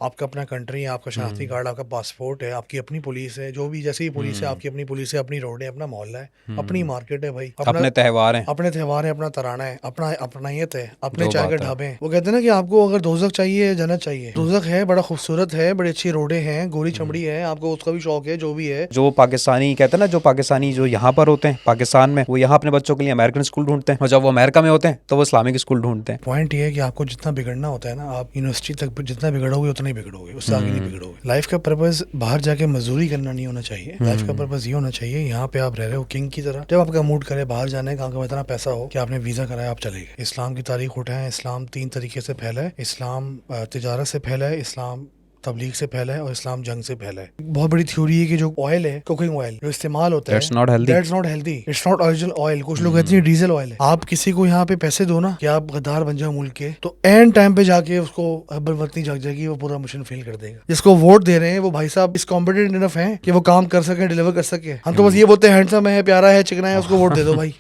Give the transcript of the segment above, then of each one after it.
आपका अपना कंट्री है, आपका शनाख्ती कार्ड, आपका पासपोर्ट है, आपकी अपनी पुलिस है, जो भी जैसे ही पुलिस है आपकी अपनी पुलिस है, अपनी रोड है, अपना मोहल्ला है, अपनी मार्केट है भाई, अपने त्यौहार हैं। अपने त्यौहार है, अपना तराना है, अपना अपनायत है, अपने जो चाय के बात है। ढाबे हैं। वो कहते हैं ना कि आपको अगर दोजक चाहिए जन्नत चाहिए, दोजक है बड़ा खूबसूरत है, बड़ी अच्छी रोडें हैं, गोरी चमड़ी है, आपको उसका भी शौक है, जो भी है। जो पाकिस्तानी कहते हैं ना, जो पाकिस्तानी जो यहाँ पर होते हैं पाकिस्तान में, वो यहाँ अपने बच्चों के लिए अमेरिकन स्कूल ढूंढते हैं, और जब वो अमेरिका में होते हैं तो वो इस्लामिक स्कूल ढूंढते हैं। पॉइंट ये है कि आपको जितना बिगड़ना होता है ना, आप यूनिवर्सिटी तक जितना बिगड़ोगे उतना ही बिगड़ोगे, उससे आगे नहीं बिगड़ोगे। लाइफ का पर्पस बाहर जाके मजदूरी करना नहीं होना चाहिए। लाइफ का पर्पस ये होना चाहिए, यहाँ पे आप रह रहे हो किंग की तरह, जब आपका मूड करे बाहर जाने का, आपका इतना पैसा हो कि आपने वीजा कराया, आप चले गए। इस्लाम की तारीख उठाएं, इस्लाम 3 तरीके से फैला है। इस्लाम तिजारत से फैला है, इस्लाम तबलीग से फैला है, और इस्लाम जंग से फैला है। बहुत बड़ी थ्योरी है कि जो ऑयल है, कुकिंग ऑयल जो इस्तेमाल होता है, that's not healthy. That's not healthy, it's not original oil. कुछ लोग कहते हैं डीजल ऑयल है। आप किसी को यहाँ पे पैसे दो ना कि आप गद्दार बन जाओ मुल्क के, तो एंड टाइम पे जाके उसको बत्ती जग जाएगी, वो पूरा मिशन फेल कर देगा। जिसको वोट दे रहे हैं वो भाई साहब इस कॉम्पिटेंट इनफ है कि वो काम कर सके, डिलीवर कर सके। हम तो बस ये बोलते हैं हैंडसम है, प्यारा है, चिकना है, उसको वोट दे दो भाई।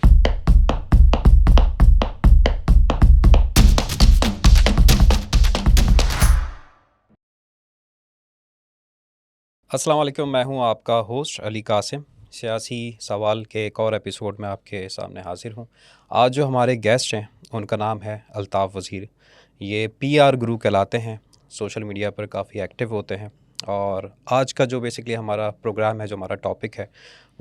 अस्सलाम वालेकुम, मैं हूं आपका होस्ट अली कासिम। सियासी सवाल के एक और एपिसोड में आपके सामने हाजिर हूं। आज जो हमारे गेस्ट हैं उनका नाम है अल्ताफ़ वज़ीर। ये पीआर गुरु कहलाते हैं, सोशल मीडिया पर काफ़ी एक्टिव होते हैं। और आज का जो बेसिकली हमारा प्रोग्राम है, जो हमारा टॉपिक है,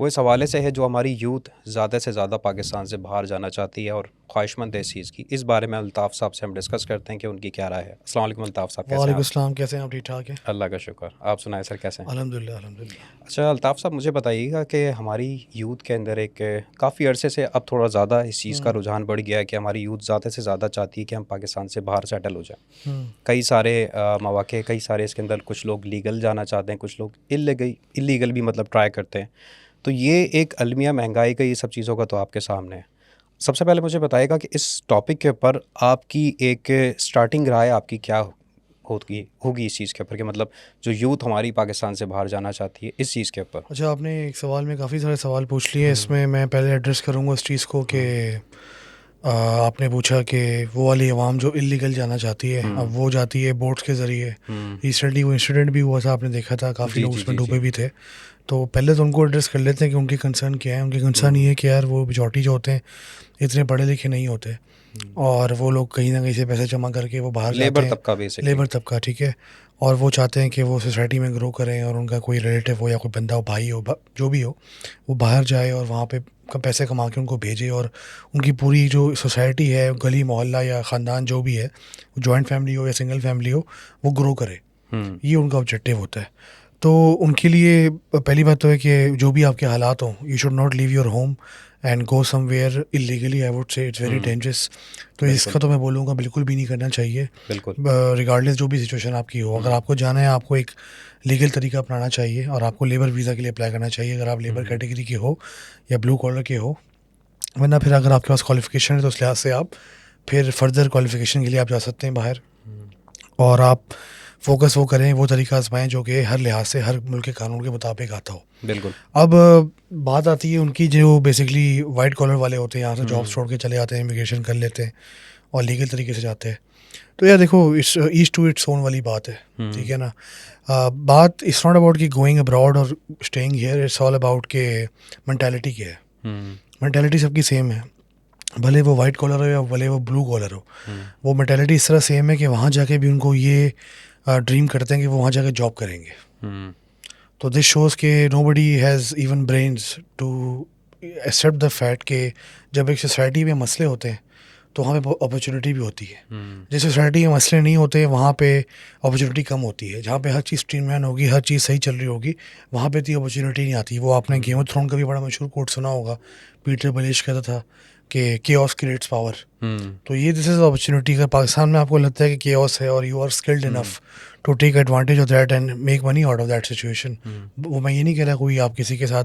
वो इस हवाले से है जो हमारी यूथ ज़्यादा से ज़्यादा पाकिस्तान से बाहर जाना चाहती है और ख्वाहिशमंद है इस चीज़ की। इस बारे में अल्ताफ़ साहब से हम डिस्कस करते हैं कि उनकी क्या राय है। अस्सलाम वालेकुम अल्ताफ़ साहब, कैसे हैं वालेकुम आप? अस्सलाम, कैसे हैं आप? ठीक ठाक है, अल्लाह का शुक्र। आप सुनाएं सर, कैसे हैं? अल्हम्दुलिल्लाह अल्हम्दुलिल्लाह। अच्छा अल्ताफ़ साहब, मुझे बताइएगा कि हमारी यूथ के अंदर एक काफ़ी अरसे से अब थोड़ा ज़्यादा इस चीज़ का रुझान बढ़ गया है कि हमारी यूथ ज़्यादा से ज़्यादा चाहती है कि हम पाकिस्तान से बाहर सेटल हो जाएं। हम्म कई सारे मौक़े, कई सारे इसके अंदर कुछ लोग लीगल जाना चाहते हैं, कुछ लोग इलीगल भी मतलब ट्राई करते हैं। तो ये एक अलमिया महंगाई का, ये सब चीज़ों का तो आपके सामने है। सबसे पहले मुझे बताइएगा कि इस टॉपिक के ऊपर आपकी एक स्टार्टिंग राय आपकी क्या होगी इस चीज़ के ऊपर, कि मतलब जो यूथ हमारी पाकिस्तान से बाहर जाना चाहती है इस चीज़ के ऊपर। अच्छा, आपने एक सवाल में काफ़ी सारे सवाल पूछ लिए। इसमें मैं पहले एड्रेस करूँगा इस चीज़ को कि आपने पूछा कि वो वाली आवाम जो इलीगल जाना चाहती है, अब वो जाती है बोट्स के ज़रिए। रिसेंटली वो इंसिडेंट भी हुआ था, आपने देखा था, काफ़ी जी लोग जी उसमें जी जी। डूबे भी थे। तो पहले तो उनको एड्रेस कर लेते हैं कि उनकी कंसर्न क्या है। उनकी कंसर्न ये है कि यार वो बिचौटी जो होते हैं इतने पढ़े लिखे नहीं होते, और वो लोग कहीं ना कहीं से पैसे जमा करके वो बाहर जाते लेबर हैं। तबका बेसिकली। लेबर तबका, ठीक है। और वो चाहते हैं कि वो सोसाइटी में ग्रो करें, और उनका कोई रिलेटिव हो या कोई बंदा हो, भाई हो, जो भी हो, वो बाहर जाए और वहाँ पे पैसे कमा के उनको भेजे, और उनकी पूरी जो सोसाइटी है, गली मोहल्ला या ख़ानदान जो भी है, जॉइंट फैमिली हो या सिंगल फैमिली हो, वो ग्रो करे। ये उनका ऑब्जेक्टिव होता है। तो उनके लिए पहली बात तो है कि जो भी आपके हालात हों, you should not leave your home and go somewhere illegally. I would say it's very dangerous. तो बिल्कुल इसका तो मैं बोलूँगा बिल्कुल भी नहीं करना चाहिए, बिल्कुल। रिगार्डलेस जो भी सिचुएशन आपकी हो। अगर आपको जाना है, आपको एक लीगल तरीका अपनाना चाहिए, और आपको लेबर वीज़ा के लिए अप्लाई करना चाहिए अगर आप लेबर कैटेगरी के हो या ब्लू कॉलर के हो। वरना फिर अगर आपके पास क्वालिफिकेशन है तो उस लिहाज से आप फिर फर्दर क्वालिफिकेशन के लिए आप जा सकते हैं बाहर, और आप फोकस वो करें, वो तरीका आजमाएं जो कि हर लिहाज से हर मुल्क के कानून के मुताबिक आता हो। बिल्कुल। अब बात आती है उनकी, जो बेसिकली वाइट कॉलर वाले होते हैं, यहाँ से जॉब्स छोड़ के चले जाते हैं, इमिग्रेशन कर लेते हैं और लीगल तरीके से जाते हैं। तो यार देखो, it's each to its own वाली बात है, ठीक है ना। बात इट्स नॉट अबाउट कि गोइंग अब्रॉड और staying here, it's all about के मेंटालिटी क्या है। मेंटालिटी सबकी सेम है, भले वो वाइट कॉलर हो या भले वो ब्लू कॉलर हो। वो मेंटालिटी इस तरह सेम है कि वहाँ जाके भी उनको ये ड्रीम करते हैं कि वो वहाँ जाके जॉब करेंगे। तो दिस शोज़ के nobody has even brains to accept the fact कि जब एक सोसाइटी में मसले होते हैं तो वहाँ पे अपॉर्चुनिटी भी होती है। जिस सोसाइटी में मसले नहीं होते वहाँ पे अपॉर्चुनिटी कम होती है। जहाँ पे हर चीज़ स्ट्रीमलाइन होगी, हर चीज़ सही चल रही होगी, वहाँ पे इतनी अपॉर्चुनिटी नहीं आती। वो आपने गेम ऑफ थ्रोन का भी बड़ा मशहूर कोट सुना होगा, पीटर बलेश कहता था कि केओस क्रिएट्स पावर। तो ये दिस इज़ अपॉर्चुनिटी। अगर पाकिस्तान में आपको लगता है कि केओस है और you are skilled enough to take advantage of that and make money out of that situation, वो मैं ये नहीं कह रहा कोई आप किसी के साथ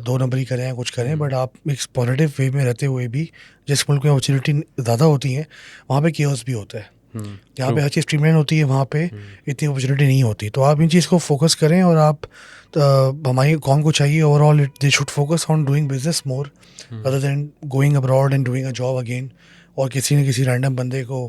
दो नंबरी करें या कुछ करें, बट आप एक पॉजिटिव वे में रहते हुए भी, जिस मुल्क में अपॉर्चुनिटी ज़्यादा होती है वहाँ पे केओस भी होता है। जहाँ पे हर चीज़ स्ट्रीमलाइन होती है वहाँ पे इतनी अपॉर्चुनिटी नहीं होती। तो आप इन चीज़ को फोकस करें, और आप हमारी कौम को चाहिए overall they should focus on doing business more other than going abroad and doing a job again, और किसी न किसी रैंडम बंदे को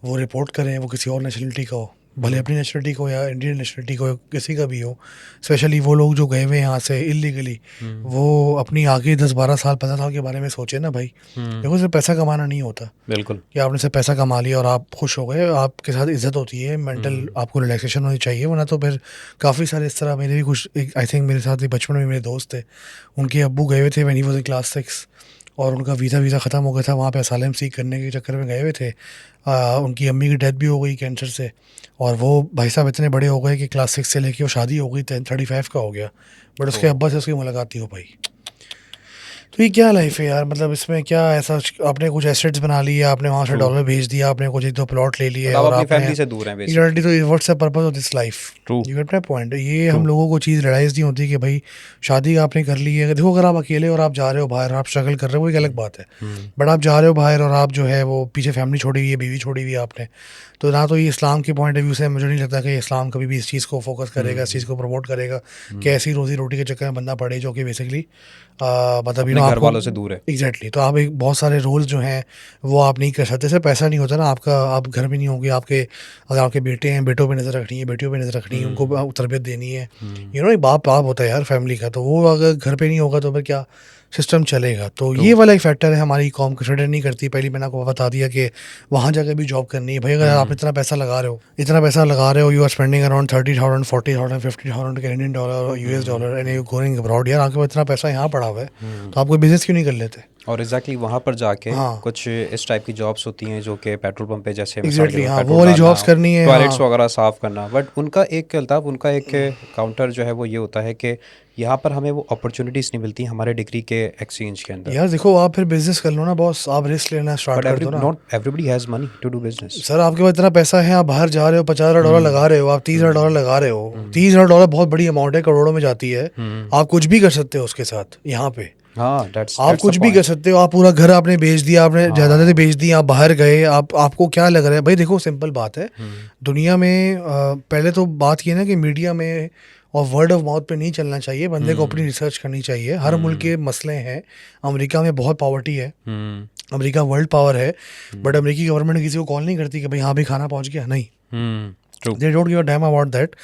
वो रिपोर्ट करें, वो किसी और नेशनलिटी का हो, भले अपनी नेशनलिटी को या इंडियन नेशनलिटी को किसी का भी हो, स्पेशली वो लोग जो गए हुए हैं यहाँ से इलीगली, वो अपनी आगे 10-12 साल 15 साल के बारे में सोचे ना भाई। देखो सिर्फ पैसा कमाना नहीं होता, बिल्कुल, कि आपने सिर्फ पैसा कमा लिया और आप खुश हो गए, आपके साथ इज्जत होती है, मेंटल आपको रिलैक्सेशन होनी चाहिए, वरना तो फिर काफ़ी सारे इस तरह मेरे भी कुछ आई थिंक मेरे साथ बचपन में मेरे दोस्त थे, उनके अब्बू गए हुए थे when he was in class 6 और उनका वीज़ा ख़त्म हो गया था, वहाँ पे असाइलम सीख करने के चक्कर में गए हुए थे। उनकी अम्मी की डेथ भी हो गई कैंसर से, और वो भाई साहब इतने बड़े हो गए कि क्लास 6 से लेके वो शादी हो गई 35 का हो गया, बट उसके अब्बा से उसकी मुलाकात नहीं हो पाई। तो ये क्या लाइफ है यार, मतलब इसमें क्या ऐसा, आपने कुछ एसेट्स बना लिए, आपने वहाँ से डॉलर भेज दिया, आपने कुछ 1-2 प्लॉट ले लिए और और अपनी आपने फैमिली से दूर हैं रियलिटी, तो what's the purpose of this life, true, you get my point. ये हम लोगों को चीज़ रियलाइज नहीं होती कि भाई शादी आपने कर ली है, देखो अगर आप अकेले और आप जा रहे हो बाहर, आप स्ट्रगल कर रहे हो, वो एक अलग बात है, बट आप जा रहे हो बाहर और आप जो है वो पीछे फैमिली छोड़ी हुई है, बीवी छोड़ी हुई है आपने, तो ना तो ये इस्लाम के पॉइंट ऑफ व्यू से मुझे नहीं लगता कि इस्लाम कभी भी इस चीज़ को फोकस करेगा, इस चीज़ को प्रमोट करेगा कि ऐसी रोजी रोटी के चक्कर में बंदा पड़े जो कि बेसिकली मतलब अपने घर वालों से दूर है। एग्जैक्टली, तो आप एक बहुत सारे रोल्स जो हैं वो आप नहीं कर सकते, सिर्फ पैसा नहीं होता ना आपका, आप घर में नहीं होंगे, आपके अगर आपके बेटे हैं, बेटों पे नज़र रखनी है, बेटियों पे नज़र रखनी है, उनको तरबियत देनी है, यू नो, एक बाप होता है यार फैमिली का, तो वो अगर घर पे नहीं होगा तो फिर क्या सिस्टम चलेगा। तो ये वाला एक फैक्टर है, हमारी कौम कंसिडर नहीं करती। पहले मैंने आपको बता दिया कि वहाँ जाकर भी जॉब करनी है भाई, अगर आप इतना पैसा लगा रहे हो, you are spending around 30,000 40,000 50,000 Canadian dollar US dollar and you going abroad, यार आपके पास इतना पैसा यहाँ पड़ा हुआ है, तो आप कोई बिजनेस क्यों नहीं कर लेते? और एग्जैक्टली वहाँ पर जाके हाँ। कुछ इस टाइप की जॉब्स होती हैं जो कि पेट्रोल पंप पे जैसे एग्जैक्टली, हाँ, वो वाली जॉब्स करनी है, टॉयलेट्स हाँ। वगैरह साफ़ करना, बट उनका एक अल्ताफ, उनका एक काउंटर जो है वो ये होता है कि यहाँ पर हमें वो अपॉर्चुनिटीज़ नहीं मिलती हमारे डिग्री के एक्सचेंज के अंदर। यार देखो, आप फिर बिजनेस कर लो ना बॉस, आप रिस्क लेना स्टार्ट कर दो ना। Not everybody has money to do business. Sir आपके पास इतना पैसा है, आप बाहर जा रहे हो, $50,000 लगा रहे हो, आप $30,000 लगा रहे हो, $30,000 बहुत बड़ी अमाउंट है, करोड़ों में जाती है, आप कुछ भी कर सकते हो उसके साथ यहाँ पे। हाँ, आप कुछ भी कर सकते हो, आप पूरा घर आपने बेच दिया, आपने जायदादें बेच दी, आप बाहर गए, आपको क्या लग रहा है भाई? देखो सिंपल बात है, दुनिया में पहले तो बात ये ना कि मीडिया में और वर्ड ऑफ माउथ पे नहीं चलना चाहिए, बंदे को अपनी रिसर्च करनी चाहिए। हर मुल्क के मसले हैं, अमेरिका में बहुत पॉवर्टी है, अमेरिका वर्ल्ड पावर है, बट अमेरिकी गवर्नमेंट किसी को कॉल नहीं करती कि भाई हाँ भाई खाना पहुंच गया, नहीं, they don't give a damn about that.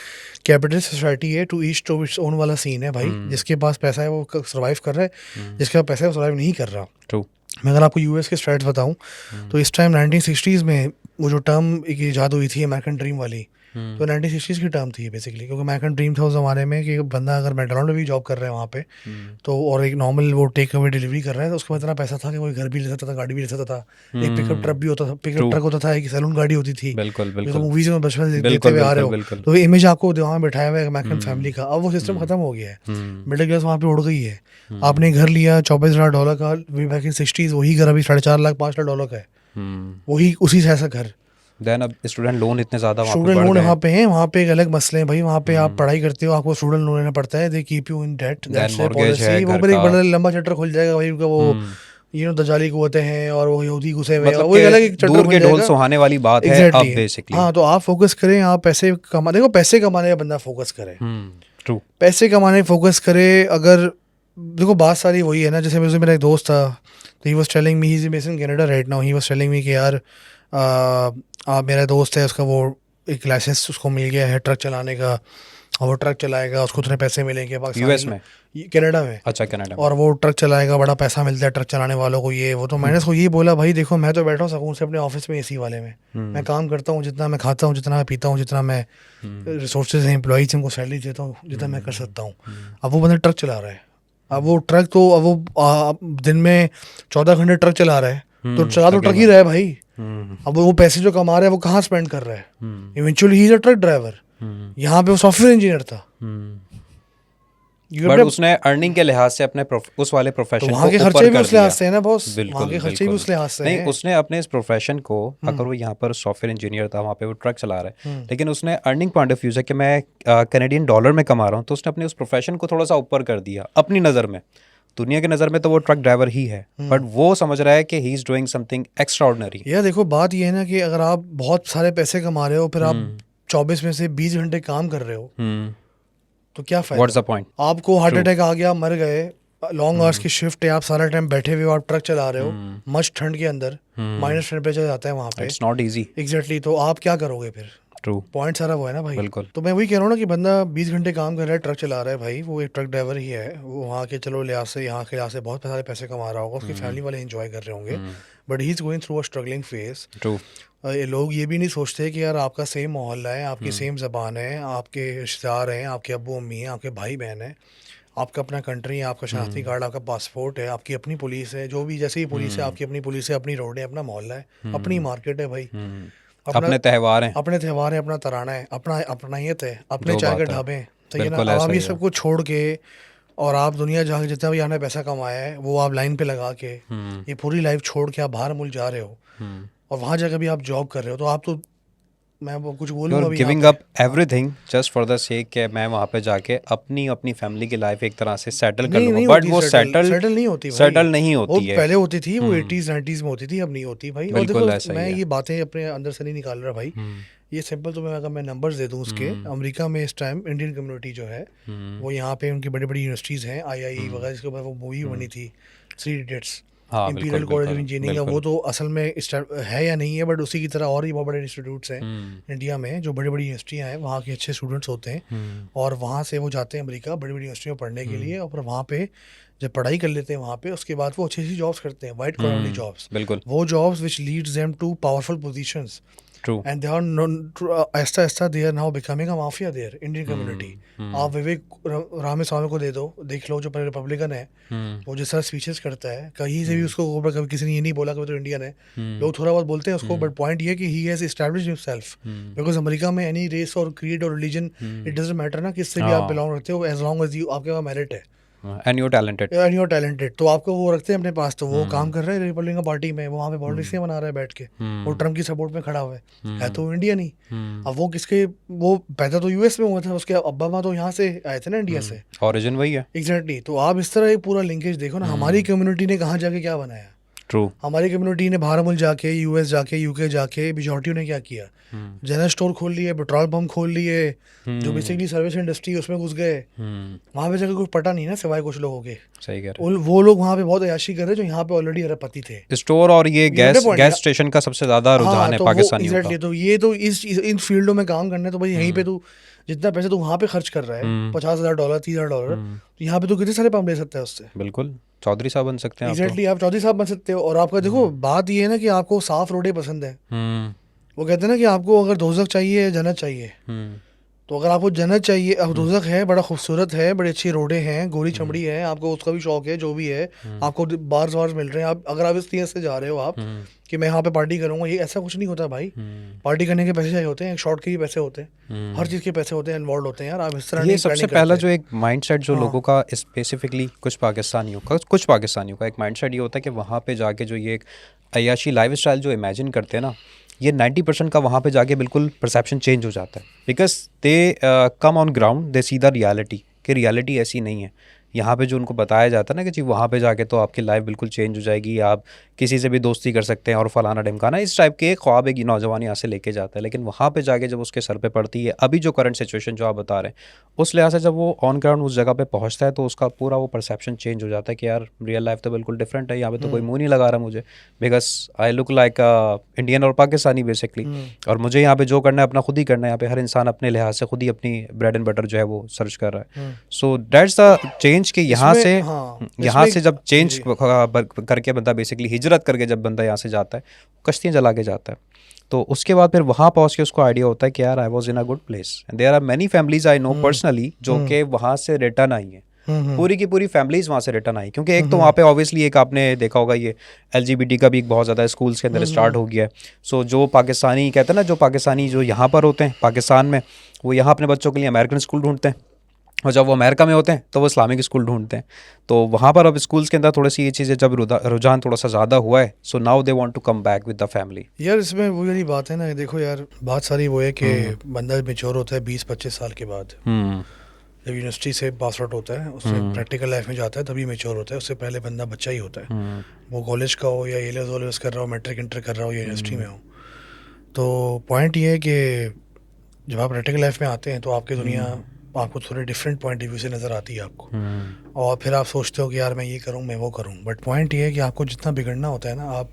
Capitalist society है, to each to its own वाला सीन है भाई, जिसके पास पैसा है वो सर्वाइव कर रहा है, जिसके पास पैसा है वो सर्वाइव नहीं कर रहा। मैं अगर आपको US के स्टैट्स बताऊं तो इस टाइम 1960s में वो जो टर्म एक ईजाद हुई थी अमेरिकन ड्रीम वाली, तो 1960s की टर्म थी बेसिकली, क्योंकि अमेरिकन ड्रीम था उस ज़माने में कि बंदा अगर मैकडॉनल्ड में भी जॉब कर रहा है वहाँ पे, तो और एक नॉर्मल वो टेक अवे डिलीवरी कर रहा है, तो उसके पास इतना पैसा था कि वो घर भी ले सकता था, गाड़ी भी ले सकता था, एक पिकअप ट्रक भी होता था, पिकअप ट्रक होता था, एक सैलून गाड़ी होती थी, बिल्कुल तो मूवीज में बचपन से देखते हुए आ रहे हो, तो इमेज आपको दिमाग में बैठाया हुआ है अमेरिकन फैमिली का। अब वो सिस्टम खत्म हो गया है, मिडिल क्लास वहाँ पे उड़ गई है। आपने घर लिया $24,000 का, बैक इन 60s, वही घर अभी $4.5 लाख $5 लाख का है, वही उसी से ऐसा घर। देन अब स्टूडेंट लोन इतने ज़्यादा स्टूडेंट लोन वहाँ पे हैं, वहाँ पे एक अलग मसले हैं भाई, वहाँ पे आप पढ़ाई करते हो, आपको स्टूडेंट लोन लेना पड़ता है, they keep you in debt, that's the policy. वो पर एक बड़ा लंबा चैप्टर खुल जाएगा भाई उनका, वो दजाली कुवतें हैं और वो यहूदी घुसे हुए हैं, वो एक अलग एक चैप्टर खुल जाएगा, ढोल सुहाने वाली बात है अब बेसिकली। हाँ, तो आप फोकस करें, आप पैसे कमा, देखो पैसे कमाने का बंदा फोकस करे, ट्रू, पैसे कमाने फोकस करे। अगर देखो बात सारी वही है ना, जैसे मेरा एक दोस्त था, तो he was telling me, he is based in Canada right now, he was telling me कि यार मेरा दोस्त है, उसका वो एक लाइसेंस उसको मिल गया है ट्रक चलाने का, और वो ट्रक चलाएगा, उसको उतने पैसे मिलेंगे US में, कनाडा में, अच्छा कनाडा में, और वो ट्रक चलाएगा, बड़ा पैसा मिलता है ट्रक चलाने वालों को, ये वो। तो मैंने उसको ये बोला, भाई देखो मैं तो बैठा हूँ सुकून से अपने ऑफिस में AC वाले में, मैं काम करता हूँ, जितना मैं खाता हूँ, जितना मैं पीता हूँ, जितना मैं रिसोर्सेज हैं, एम्प्लॉइज उनको सैलरी देता हूँ, जितना मैं कर सकता हूँ। अब वो बंदा ट्रक चला रहा है, अब वो ट्रक तो अब वो दिन में 14 घंटे ट्रक चला रहा है, तो चला तो ट्रक ही रहा है भाई। अब वो पैसे जो कमा रहा है वो कहाँ स्पेंड कर रहा है? Eventually he is a truck driver. यहाँ पे वो सॉफ्टवेयर इंजीनियर था, बट उसने अर्निंग के लिहाज से अपने उस वाले प्रोफेशन को वहाँ के खर्चे भी उस लिहाज से है ना बॉस, वहाँ के खर्चे भी उस लिहाज से नहीं, उसने अपने इस प्रोफेशन को, अगर वो यहाँ पर सॉफ्टवेयर इंजीनियर था, वहाँ पे वो ट्रक चला रहा है, लेकिन उसने अर्निंग पॉइंट ऑफ व्यू से कि मैं कैनेडियन डॉलर में कमा रहा हूँ, तो उसने अपने उस प्रोफेशन को थोड़ा सा ऊपर कर दिया अपनी नज़र में। दुनिया की नज़र में तो वो ट्रक ड्राइवर ही है, बट वो समझ रहा है कि he is doing something extraordinary. यार देखो बात ये है ना कि अगर आप बहुत सारे पैसे कमा रहे हो, फिर आप 24 में से 20 घंटे काम कर रहे हो, तो क्या फायदा? What's the point? आपको हार्ट अटैक आ गया, मर गए, लॉन्ग आवर्स की शिफ्ट है, आप सारा टाइम बैठे हुए हो, आप ट्रक चला रहे हो, मच ठंड के अंदर, माइनस टेम्परेचर आता है वहाँ पे, इट्स नॉट इजी। एग्जैक्टली, तो आप क्या करोगे फिर? ट्रू, पॉइंट सारा वो है ना भाई। बिल्कुल। तो मैं वही कह रहा हूँ ना कि बंदा 20 घंटे काम कर रहा है, ट्रक चला रहा है भाई, वो एक ट्रक ड्राइवर ही है, वो वहाँ के चलो लिहाज से यहाँ के लिहाज से बहुत सारे पैसे कमा रहा होगा, उसकी फैमिली वाले एंजॉय कर रहे होंगे, but he is going through a struggling phase. True, ये लोग ये भी नहीं सोचते कि यार आपका सेम मोहल्ला है, आपकी सेम ज़बान है, आपके रिश्तेदार हैं, आपके अब्बू अम्मी हैं, आपके भाई बहन हैं, आपका अपना कंट्री है, आपका शनाख्ती कार्ड, आपका पासपोर्ट है, आपकी अपनी पुलिस है, जो भी जैसे ही पुलिस है, आपकी अपनी पुलिस है, अपनी रोड है, अपना मोहल्ला है, अपनी मार्केट है भाई, अपना अपने त्यौहार हैं, अपने त्यौहार है, अपना तराना है, अपना अपनायत है, अपने जो चाय के बात है, ढाबे हैं, सही है ना। बिल्कुल अब ऐसा आप ये ही है। सब कुछ छोड़ के और आप दुनिया जहाँ जितना भी आपने पैसा कमाया है वो आप लाइन पे लगा के ये पूरी लाइफ छोड़ के आप बाहर मुल्क जा रहे हो और वहाँ जाकर भी आप जॉब कर रहे हो, तो आप तो मैं वो कुछ यू बोलूँगा आर भी यहाँ गिविंग पे। Up everything just for the sake कि मैं वहाँ पे जाके अपनी अपनी फैमिली की लाइफ एक तरह से सेटल कर नहीं लूँगा, नहीं बट होती वो सेटल नहीं होती भाई, सेटल नहीं वो होती है। पहले होती थी, वो 80s 90s में होती थी, अब नहीं होती भाई। और बिल्कुल देखो ऐसा ही मैं है। ये बातें अपने अंदर से नहीं निकाल रहा भाई, ये सिंपल तुम्हें अगर मैं नंबर्स दे दूँ उसके, अमेरिका में इस टाइम इंडियन कम्युनिटी जो है वो यहाँ पे उनकी बड़ी बड़ी यूनिवर्सिटीज़ हैं, आई वगैरह, जिसके ऊपर वो मूवी बनी थी 3 इडियट्स, हाँ, इंपीरियल बिल्कुल, कॉलेज ऑफ बिल्कुल, इंजीनियरिंग है, वो बिल्कुल। तो असल में है या नहीं है, बट उसी की तरह और भी बहुत बड़े इंस्टीट्यूट्स हैं इंडिया में, जो बड़ी बड़ी यूनिवर्सिटियाँ हैं, वहाँ के अच्छे स्टूडेंट्स होते हैं और वहाँ से वो जाते हैं अमेरिका बड़ी बड़ी यूनिवर्सिटी में पढ़ने के लिए, और फिर वहाँ पे जब पढ़ाई कर लेते हैं वहाँ पे, उसके बाद वो अच्छी अच्छी जॉब्स करते हैं, वाइट कॉलर वाली जॉब्स, बिल्कुल, वो jobs which leads them to powerful positions, true, and they are ऐसा ऐसा they are now becoming a mafia their Indian community. आप विवेक रामास्वामी को दे दो, देख लो, जो रिपब्लिकन है, वो जिस तरह स्पीचेस करता है, कहीं से भी उसको ऊपर कभी किसी ने ये नहीं बोला कि वो तो इंडियन है, लोग थोड़ा बहुत बोलते हैं उसको, बट पॉइंट ये कि he has established himself, because America में एनी रेस और क्रीड और रिलीजन इट डजंट मैटर ना, किससे भी आप हाँ, बिलोंग करते हो, एज लॉन्ग एज यू आपके पास मेरिट है and you talented. And you are talented, तो आपको वो रखते हैं अपने पास, तो वो काम कर रहे हैं रिपब्लिकन पार्टी में, वो वहाँ पे पॉलिटिक्स बना रहा है बैठ के, वो ट्रम्प की सपोर्ट में खड़ा हुआ है तो इंडियन ही। अब वो किसके, वो पैदा तो यूएस में हुआ था, उसके अब्बा माँ तो यहाँ से आए थे ना, इंडिया से, ओरिजिन वही है। एग्जैक्टली। तो आप इस तरह एक पूरा लिंकेज देखो ना, हमारी कम्युनिटी ने कहाँ जाके क्या बनाया, ट्रू, हमारी कम्युनिटी ने बाहर मुल्क जाके, यूएस जाके, यूके जाके, मेजॉरिटी ने क्या किया, जनरल स्टोर खोल लिए, पेट्रोल पंप खोल लिए, जो बेसिकली सर्विस इंडस्ट्री है उसमें घुस गए, वहाँ पे जाकर कुछ पता नहीं ना सिवाय कुछ लोगों के, सही कह रहे वो लोग वहाँ पे बहुत अयाशी कर रहे हैं जो यहाँ पे ऑलरेडी अरबपति थे। हैं। स्टोर और ये ये point गैस है। स्टेशन का सबसे ज्यादा रुझान हाँ, है तो वो पाकिस्तानियों का। एग्जैक्टली, तो ये तो इन फील्डों में काम करने, तो भाई यहीं पे तू जितना पैसे तू वहाँ पे खर्च कर रहा है, $50,000 $30,000, तो यहाँ पे तो कितने सारे पंप ले सकता है उससे, बिल्कुल, चौधरी साहब बन सकते हैं आप एग्जैक्टली, आप चौधरी साहब बन सकते हो। और आपका देखो बात ये है ना कि आपको साफ रोडे पसंद है, तो। वो कहते हैं ना कि आपको अगर दोजख चाहिए जन्नत चाहिए, तो अगर आपको जन्नत चाहिए, अब दोजख है, बड़ा खूबसूरत है, बड़ी अच्छी रोडें हैं, गोरी चमड़ी है, आपको उसका भी शौक है, जो भी है, आपको बार्स वार्स मिल रहे हैं, आप अगर आप इस नीयत से जा रहे हो आप कि मैं यहाँ पे पार्टी करूँगा, ये ऐसा कुछ नहीं होता भाई। पार्टी करने के पैसे चाहिए होते हैं, एक शॉट के भी पैसे होते हैं, हर चीज़ के पैसे होते हैं, इन्वॉल्व होते हैं यार, आप इस तरह ये नहीं सबसे planning पहला करते। जो एक माइंडसेट जो लोगों का स्पेसिफिकली कुछ पाकिस्तानियों का एक माइंडसेट ये होता है कि वहाँ पे जाके जो ये एक अय्याशी लाइफस्टाइल जो इमेजिन करते हैं ना, ये 90% का वहाँ पे जाके बिल्कुल परसेप्शन चेंज हो जाता है, because they come on ground, they see the reality कि रियलिटी ऐसी नहीं है। यहाँ पे जो उनको बताया जाता है ना कि जी वहाँ पे जाके तो आपकी लाइफ बिल्कुल चेंज हो जाएगी, आप किसी से भी दोस्ती कर सकते हैं और फलाना ढिमकाना, इस टाइप के ख्वाब एक नौजवान यहाँ से लेके जाता है। लेकिन वहाँ पे जाके जब उसके सर पे पड़ती है अभी जो करंट सिचुएशन जो आप बता रहे हैं, उस लिहाज से जब वो ऑन ग्राउंड उस जगह पे पहुँचता है तो उसका पूरा वो परसेप्शन चेंज हो जाता है कि यार रियल लाइफ तो बिल्कुल डिफरेंट है, यहाँ पे तो कोई मुँह नहीं लगा रहा मुझे, because I look like Indian और पाकिस्तानी बेसिकली, और मुझे यहाँ पे जो करना है अपना खुद ही करना है, यहाँ पे हर इंसान अपने लिहाज से खुद ही अपनी ब्रेड एंड बटर जो है वो सर्च कर रहा है। सो दैट्स द चेंज कि यहाँ से यहाँ से जब चेंज करके बंदा बेसिकली हिजरत करके जब बंदा यहाँ से जाता है, कश्तियाँ जला के जाता है, तो उसके बाद फिर वहाँ पहुँच के उसको आइडिया होता है कि यार I was in a good place, and there are many families I know personally जो कि वहाँ से रिटर्न आई हैं, पूरी की पूरी फैमिलीज वहाँ से रिटर्न आई, क्योंकि एक तो वहाँ पे ऑब्वियसली एक आपने देखा होगा ये LGBT का भी एक बहुत ज़्यादा स्कूल्स के अंदर स्टार्ट हो गया है। सो जो पाकिस्तानी कहते हैं ना, जो पाकिस्तानी जो यहाँ पर होते हैं पाकिस्तान में, वो यहाँ अपने बच्चों के लिए अमेरिकन स्कूल ढूंढते हैं, और जब वो अमेरिका में होते हैं तो वो इस्लामिक स्कूल ढूंढते हैं। तो वहाँ पर अब स्कूल्स के अंदर थोड़ी सी ये चीज़ें जब रुझान थोड़ा सा ज़्यादा हुआ है, so now they want to come back with the family. यार इसमें वो वाली बात है ना, देखो यार बात सारी वो है कि बंदा मेच्योर होता है 20-25 साल के बाद, जब यूनिवर्सिटी से पास आउट होता है, उससे प्रैक्टिकल लाइफ में जाता है, तभी मेच्योर होता है, उससे पहले बंदा बच्चा ही होता है, वो कॉलेज का हो या एलेस वोलेस कर रहा हो, मैट्रिक इंटर कर रहा हो या यूनिवर्सिटी में हो। तो पॉइंट ये है कि जब आप प्रैक्टिकल लाइफ में आते हैं तो आपकी दुनिया आपको थोड़े डिफरेंट पॉइंट ऑफ व्यू से नज़र आती है आपको, और फिर आप सोचते हो कि यार मैं ये करूँ मैं वो करूँ, बट पॉइंट ये है कि आपको जितना बिगड़ना होता है ना, आप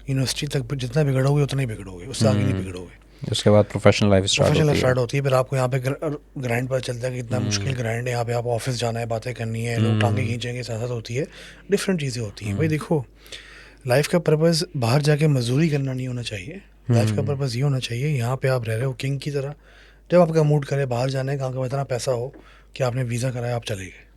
यूनिवर्सिटी तक जितना बिगड़ोगे उतना ही बिगड़ोगे, उससे आगे नहीं बिगड़ोगे। उसके बाद प्रोफेशनल लाइफ स्टार्ट होती है। फिर आपको यहाँ पे ग्राइंड पर चलता है कि इतना मुश्किल ग्राइंड है, यहाँ पे आप ऑफिस जाना है, बातें करनी है, लोग टांगे खींचेंगे, साथ साथ होती है, डिफरेंट चीज़ें होती हैं। भाई देखो, लाइफ का पर्पज़ बाहर जाके मजदूरी करना नहीं होना चाहिए। लाइफ का पर्पज़ ये होना चाहिए, यहाँ पे आप रह रहे हो किंग की तरह, जब आपका मूड करे बाहर जाने का, आपका इतना पैसा हो कि आपने वीज़ा कराया, आप चले गए,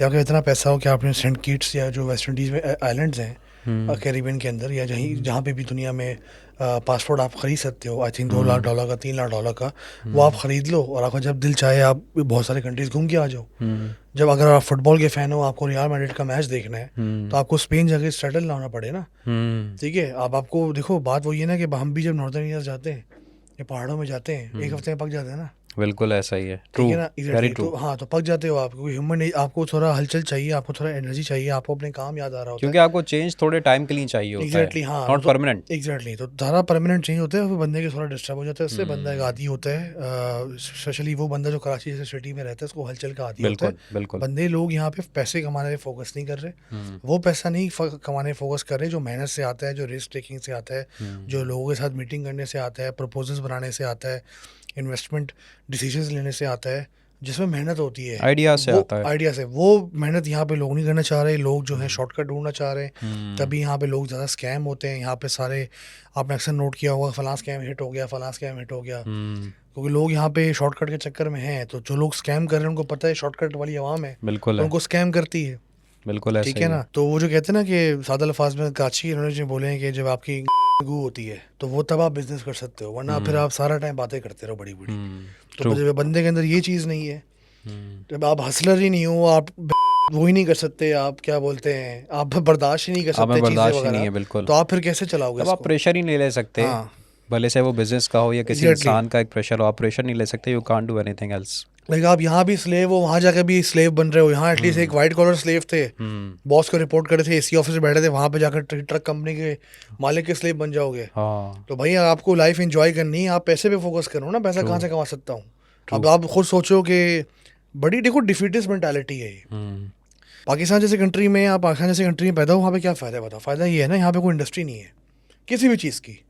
या आपका इतना पैसा हो कि आपने सेंट किट्स या जो वेस्ट इंडीज़ में आइलैंड्स हैं कैरिबियन के अंदर, या जहाँ पे भी दुनिया में पासपोर्ट आप ख़रीद सकते हो, आई थिंक $2 लाख का, $3 लाख का, वो आप ख़रीद लो और आपका जब दिल चाहे आप बहुत सारे कंट्रीज घूम के आ जाओ। जब अगर आप फुटबॉल के फ़ैन हो, आपको रियल मैड्रिड का मैच देखना है, तो आपको स्पेन जाके सेटल लाना पड़े ना, ठीक है। अब आपको देखो, बात वही है ना कि हम भी जब नॉर्दर्न इंडिया जाते हैं या पहाड़ों में जाते हैं, एक हफ्ते में पक जाते हैं ना। बिल्कुल ऐसा ही है, ठीक है ना, एग्जैक्टली। तो हाँ, तो पक जाते हो आप, क्योंकि ह्यूमन, आपको थोड़ा हलचल चाहिए, आपको थोड़ा एनर्जी चाहिए, आपको अपने काम याद आ रहा होता है, क्योंकि आपको चेंज थोड़े टाइम के लिए चाहिए होता है। एग्जैक्टली, हाँ, नॉट परमानेंट। एग्जैक्टली, तो सारा परमानेंट चेंज होता है, फिर बंदे के थोड़ा डिस्टर्ब हो जाता है, उससे बंदा एक आदी होता है, स्पेशली वो बंदा जो कराची जैसे सिटी में रहता है, उसको हलचल का आदी होता है। बिल्कुल। बंदे लोग यहाँ पे पैसे कमाने में फोकस नहीं कर रहे, वो पैसा नहीं कमाने में फोकस कर रहे जो मेहनत से आता है, जो रिस्क टेकिंग से आता है, जो लोगों के साथ मीटिंग करने से आता है, प्रपोजल्स बनाने से आता है, इन्वेस्टमेंट डिसीजंस लेने से आता है, जिसमें मेहनत होती है, आइडिया से आता है। आइडिया से वो मेहनत यहाँ पे लोग नहीं करना चाह रहे, लोग जो है शॉर्टकट ढूंढना चाह रहे हैं, तभी यहाँ पे लोग ज़्यादा स्कैम होते हैं। यहाँ पे सारे, आपने अक्सर नोट किया होगा, फलां स्कैम हिट हो गया, फलां स्कैम हिट हो गया, क्योंकि लोग यहाँ पे शॉर्टकट के चक्कर में हैं। तो जो लोग स्कैम कर रहे हैं उनको पता है शॉर्टकट वाली आवाम है, बिल्कुल, तो उनको स्कैम करती है, बिल्कुल, ठीक है ना। तो वो जो कहते हैं ना कि सादा अल्फाज में कराची इन्होंने जो बोले हैं कि जब आपकी गू होती है तो वो तब आप बिजनेस कर सकते हो, वरना फिर आप सारा टाइम बातें करते रहो बड़ी बड़ी। तो जब बंदे के अंदर ये चीज़ नहीं है, जब आप हसलर ही नहीं हो, आप वो ही नहीं कर सकते, आप क्या बोलते हैं, आप बर्दाश्त ही नहीं कर सकते चीज़ें वगैरह, बिल्कुल, तो आप फिर कैसे चलाओगे? तब आप प्रेशर ही नहीं ले सकते। हाँ। भले से वो बिजनेस का हो या किसी इंसान का एक प्रेशर हो, आप प्रेशर नहीं ले सकते। You can't do anything else. Like आप यहाँ भी स्लेव हो, वहाँ जाकर भी स्लेव बन रहे हो। यहाँ एटलीस्ट एक वाइट कॉलर स्लेव थे, बॉस को रिपोर्ट करे थे, एसी ऑफिस में बैठे थे, वहाँ पे जाकर ट्रक कंपनी के मालिक के स्लेव बन जाओगे। तो भाई आपको लाइफ एंजॉय करनी है, आप पैसे पे फोकस करो ना, पैसा कहाँ से कमा सकता हूँ। अब आप खुद सोचो कि बड़ी, देखो, डिफीटिस्ट मेंटालिटी है ये। पाकिस्तान जैसे कंट्री में, आप पाकिस्तान जैसे कंट्री में पैदा हो, वहाँ पे क्या फ़ायदा बताओ? फ़ायदा ये है ना, यहाँ पे कोई इंडस्ट्री नहीं है किसी भी चीज़ की,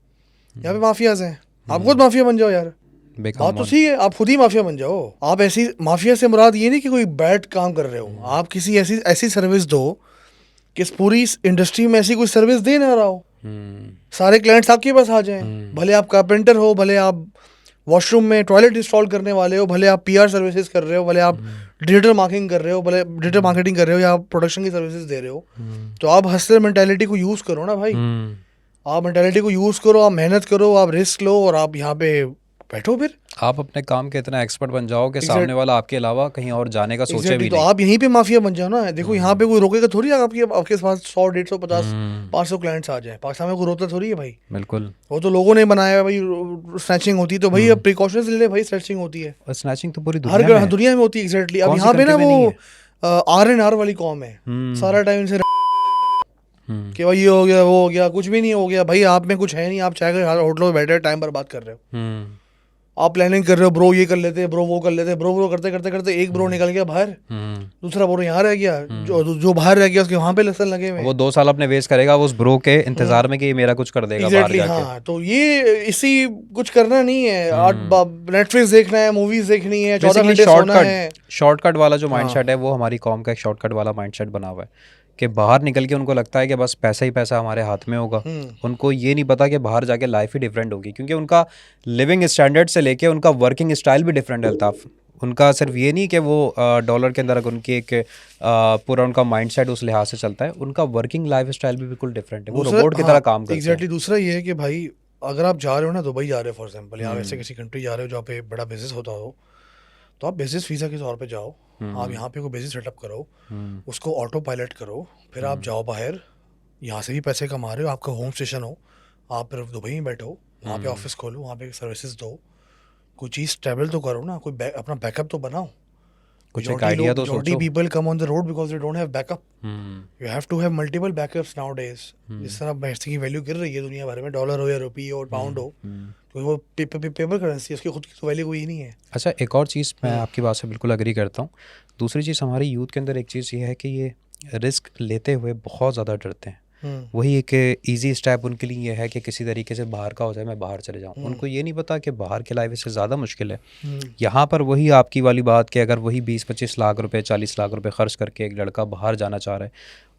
यहाँ पे माफियाज हैं। आप खुद माफिया बन जाओ यार, बात तो सही है, आप खुद ही माफिया बन जाओ। आप ऐसी माफिया से मुराद ये नहीं कि कोई बैड काम कर रहे हो, आप किसी ऐसी सर्विस दो कि इस पूरी इंडस्ट्री में ऐसी कोई सर्विस दे ना रहा हो, सारे क्लाइंट्स आपके पास आ जाएं। भले आप कारपेंटर हो, भले आप वॉशरूम में टॉयलेट इंस्टॉल करने वाले हो, भले आप पीआर सर्विसेज कर रहे हो, भले आप डिजिटल मार्केटिंग कर रहे हो, भले डिजिटल मार्केटिंग कर रहे हो, या आप प्रोडक्शन की सर्विसेज दे रहे हो, तो आप हसलर मेंटालिटी को यूज़ करो ना भाई। आप मेंटालिटी को यूज़ करो, आप मेहनत करो, आप रिस्क लो, और आप यहाँ पे बैठो। फिर आप अपने काम के इतना एक्सपर्ट बन जाओ कि सामने वाला आपके अलावा कहीं और जाने का सोचे भी तो नहीं। आप यहीं पे माफिया बन जाओ ना। देखो यहाँ पे कोई रोकेगा थोड़ी, आपके पास 100, 150, 50, 500 क्लाइंट्स आ जाए, पाकिस्तान में कोई रोकता थोड़ी है भाई। बिल्कुल, वो तो लोगों ने बनाया है भाई। स्नैचिंग होती है तो भाई अब प्रिकॉशंस ले ले भाई, स्नैचिंग होती है, स्नैचिंग तो पूरी हर दुनिया में होती है। एग्जैक्टली। अब यहाँ पे ना वो R&R वाली कौम है, सारा टाइम इनसे कि भाई ये हो गया, वो हो गया, कुछ भी नहीं हो गया भाई। आप में कुछ है नहीं, आप चाहे होटलों में बैठे टाइम बर्बाद कर रहे हो, आप प्लानिंग कर रहे हो, ब्रो ये कर लेते हैं, ब्रो वो कर लेते हैं, ब्रो करते करते करते एक ब्रो निकल गया बाहर, दूसरा ब्रो यहाँ रह गया, जो बाहर रह गया उसके वहाँ पे लेसन लगे हुए। वो 2 साल अपने वेस्ट करेगा उस ब्रो के इंतजार में कि ये मेरा कुछ कर देगा बाहर जाके। हाँ, तो ये इसी कुछ करना नहीं है, नेटफ्लिक्स देखना है, मूवीज देखनी है, 14 घंटे सोना है। शॉर्टकट वाला जो माइंडसेट है वो हमारी कौम का एक शॉर्टकट वाला माइंडसेट बना हुआ है कि बाहर निकल के उनको लगता है कि बस पैसा ही पैसा हमारे हाथ में होगा। उनको ये नहीं पता कि बाहर जाके लाइफ ही डिफरेंट होगी, क्योंकि उनका लिविंग स्टैंडर्ड से लेके उनका वर्किंग स्टाइल भी डिफरेंट है अल्ताफ। उनका सिर्फ ये नहीं कि वो डॉलर के अंदर उनकी एक पूरा उनका माइंडसेट उस लिहाज से चलता है, उनका वर्किंग लाइफ स्टाइल भी बिल्कुल डिफरेंट है, वो रोबोट की तरह काम करते हैं। एग्जैक्टली। दूसरा ये है कि भाई अगर आप जा रहे हो ना, दुबई जा रहे हो फॉर एग्जाम्पल, या ऐसे किसी कंट्री जा रहे हो जहाँ पे बड़ा बिजनेस होता हो, तो आप बिजनेस वीज़ा के तौर पे जाओ, आप यहाँ पे कोई बिजनेस सेटअप करो, उसको ऑटो पायलट करो, फिर आप जाओ बाहर, यहाँ से भी पैसे कमा रहे हो, आपका होम स्टेशन हो, आप फिर दुबई में बैठो, वहाँ पे ऑफिस खोलो, वहाँ पे सर्विसेज दो, कोई चीज़ ट्रैवल तो करो ना, कोई अपना बैकअप तो बनाओ। कुछ एक आइडिया तो सोचो। people come on the road because they don't have backup. You have to have multiple backups nowadays. जिस तरह पैसे की वैल्यू गिर रही है दुनिया भर में, डॉलर हो या रुपये हो, पाउंड हो, तो वो पेपर करेंसी, उसकी खुद की तो वैल्यू कोई नहीं है। अच्छा, एक और चीज़ मैं आपकी बात से बिल्कुल अग्री करता हूँ। दूसरी चीज़, हमारी यूथ के अंदर एक चीज़ ये है कि ये रिस्क लेते हुए बहुत ज़्यादा डरते हैं। वही एक इजी स्टेप उनके लिए ये है कि किसी तरीके से बाहर का हो जाए, मैं बाहर चले जाऊँ। उनको ये नहीं पता कि बाहर की लाइफ इससे ज़्यादा मुश्किल है। यहाँ पर वही आपकी वाली बात कि अगर वही 20-25 लाख रुपए 40 लाख रुपए खर्च करके एक लड़का बाहर जाना चाह रहा है,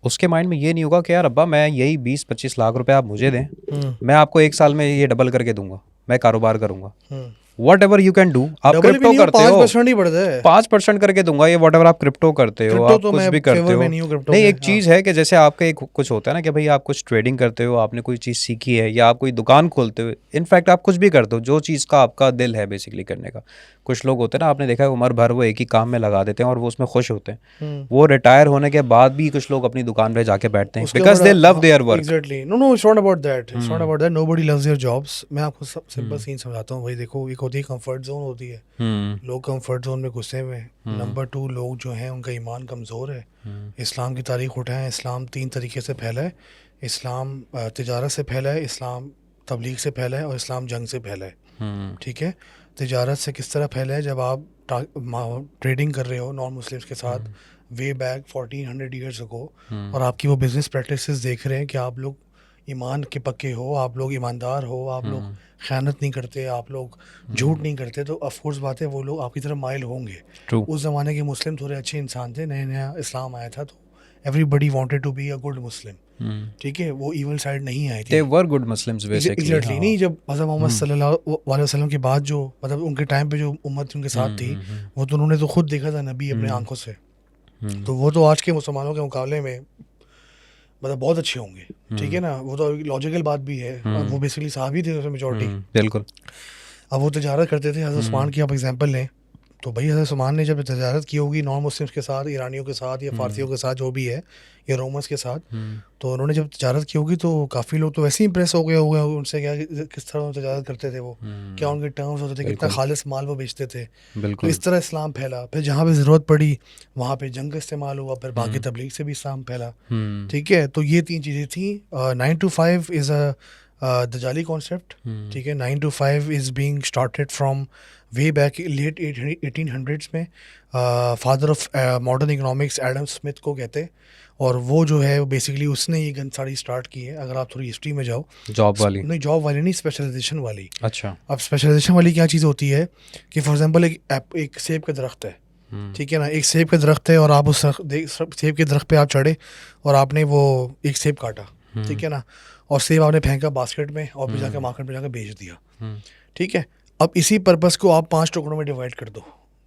उसके माइंड में ये नहीं होगा कि यार अब्बा मैं यही 20-25 लाख रुपए आप मुझे दें, मैं आपको 1 साल में ये डबल करके दूंगा, मैं कारोबार करूंगा। What ever you can do, आप क्रिप्टो करते हो 5% ही बढ़ता है, 5% करके दूंगा ये, वॉट एवर आप क्रिप्टो करते हो, क्रिप्टो आप तो कुछ मैं भी करते फेवर हो। में नहीं हूँ क्रिप्टो नहीं, के, एक चीज़ है कि जैसे आपका एक कुछ होता है ना कि भाई आप कुछ ट्रेडिंग करते हो, आपने कोई चीज़ सीखी है, या आप कोई दुकान खोलते हो, इनफैक्ट आप कुछ भी करते हो जो चीज़ का आपका दिल है बेसिकली करने का। कुछ लोग होते हैं ना, आपने देखा है उम्र भर वो एक ही काम में लगा देते हैं और वो उसमें खुश होते हैं। वो रिटायर होने के बाद भी कुछ लोग अपनी दुकान पे जाके बैठते हैं because they love their work. Exactly, no it's not about that, it's not about that, nobody loves their jobs. मैं आपको सिंपल सीन समझाता हूँ भाई। देखो, एक होती है कंफर्ट जोन होती है, लोग कंफर्ट जोन में घुसे हुए हैं। नंबर 2, लोग जो हैं उनका ईमान कमज़ोर है। इस्लाम की तारीख उठाएं, इस्लाम 3 तरीके से फैला है। इस्लाम तिजारत से फैला है, इस्लाम तबलीग से फैला है, और इस्लाम जंग से फैला है। ठीक है, तिजारत से किस तरह फैला है, जब आप ट्रेडिंग कर रहे हो नॉन मुस्लिम्स के साथ वे बैक 1400 ईयर्स अगो, और आपकी वो बिजनेस प्रैक्टिसेस देख रहे हैं कि आप लोग ईमान के पक्के हो, आप लोग ईमानदार हो, आप लोग ख़यानत नहीं करते, आप लोग झूठ नहीं करते, तो ऑफकोर्स बात है वो लोग आपकी तरफ माइल होंगे। उस ज़माने के मुस्लिम थोड़े अच्छे इंसान थे, नया नया इस्लाम आया था, तो everybody wanted to be a good Muslim. ठीक है, वो इवल साइड नहीं आई थी, they were good Muslims basically. Exactly, नहीं, जब हज़रत मोहम्मद सल्लल्लाहु अलैहि वसल्लम के बाद जो मतलब उनके टाइम पे जो उम्मत उनके साथ थी, वो तो उन्होंने तो खुद देखा था नबी अपने आंखों से। तो वो तो आज के मुसलमानों के मुकाबले में मतलब बहुत अच्छे होंगे। ठीक है ना, वो तो लॉजिकल बात भी है, और वो बेसिकली साहबी थे उसमें मेजॉरिटी। बिल्कुल। अब वो तजारत करते थे, हज़रत उस्मान की आप एग्जांपल लें, तो भाई हज़रत उस्मान ने जब तजारत की होगी नॉन मुस्लिम्स के साथ, ईरानियों के साथ या फ़ारसियों के साथ जो भी है, या रोमन्स के साथ, तो उन्होंने जब तजारत की होगी तो काफ़ी लोग तो वैसे ही इंप्रेस हो गए होंगे उनसे, क्या किस तरह तजारत करते थे वो, क्या उनके टर्म्स होते थे, कितना खालिस माल वो बेचते थे। तो इस तरह इस्लाम फैला। फिर जहाँ पे ज़रूरत पड़ी वहाँ पे जंग का इस्तेमाल हुआ, फिर बाकी तबलीग से भी इस्लाम फैला। ठीक है, तो ये 3 चीज़ें थी। 9 to 5 इज़ अ दजाली कॉन्सेप्ट। ठीक है, 9 to 5 is being started from way back late 1800s में। Father of modern economics Adam Smith को कहते हैं, और वो जो है वो बेसिकली उसने ये गन साड़ी स्टार्ट की है। अगर आप थोड़ी हिस्ट्री में जाओ, जॉब वाली नहीं, जॉब वाली नहीं, स्पेशलाइजेशन वाली। अच्छा। अब स्पेशलाइजेशन वाली क्या चीज़ होती है कि फॉर एग्जांपल एक सेब का दरख्त है, ठीक है ना, एक सेब का दरख्त है, और आप उस सेब के दरख्त पे आप चढ़े और आपने वो एक सेब काटा, ठीक है ना, और सेब आपने फेंका बास्केट में और फिर जाकर मार्केट में जाकर बेच दिया। ठीक है, अब इसी पर्पस को आप 5 टुकड़ों में डिवाइड कर दो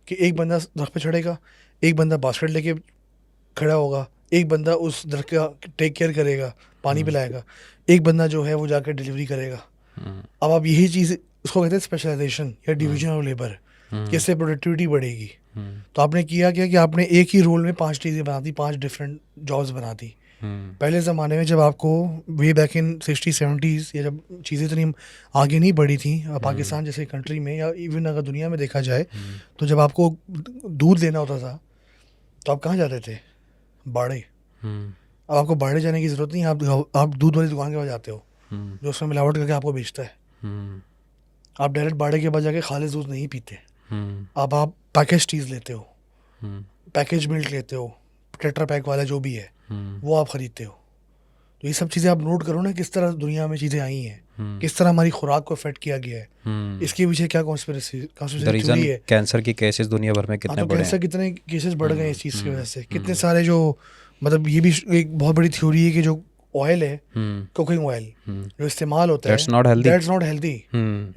कि एक बंदा दरख्त पे चढ़ेगा, एक बंदा बास्केट लेके खड़ा होगा, एक बंदा उस दरख्त का टेक केयर करेगा, पानी पिलाएगा, एक बंदा जो है वो जाकर डिलीवरी करेगा। अब आप यही चीज़ उसको कहते हैं स्पेशलाइजेशन या डिवीजन ऑफ लेबर, कि इससे प्रोडक्टिविटी बढ़ेगी। तो आपने किया क्या कि आपने एक ही रोल में 5 चीज़ें बना दी, 5 डिफरेंट जॉब्स बना दी। पहले ज़माने में जब आपको वे बैक इन 60-70s, या जब चीज़ें इतनी आगे नहीं बढ़ी थी पाकिस्तान जैसे कंट्री में, या इवन अगर दुनिया में देखा जाए, तो जब आपको दूध लेना होता था तो आप कहाँ जाते थे? बाड़े। अब आपको बाड़े जाने की ज़रूरत नहीं, आप दूध वाली दुकान के पास जाते हो जो उसमें मिलावट करके आपको बेचता है। आप डायरेक्ट बाड़े के पास जाके खालिस दूध नहीं पीते। अब आप पैकेज चीज़ लेते हो, पैकेज मिल्क लेते हो, टेट्रा पैक वाला जो भी है वो आप ख़रीदते हो। तो ये सब चीज़ें आप नोट करो ना, किस तरह दुनिया में चीज़ें आई हैं, किस तरह हमारी खुराक को अफेक्ट किया गया है, इसके पीछे क्या कॉन्स्पिरेसी थ्योरी है। कैंसर की केसेस दुनिया भर में कितने बढ़े हैं, कैंसर कितने केसेस बढ़ गए इस चीज़ की वजह से, कितने सारे जो मतलब ये भी एक बहुत बड़ी थ्योरी है कि जो ऑयल है, कुकिंग ऑयल जो इस्तेमाल होता है, that's not healthy,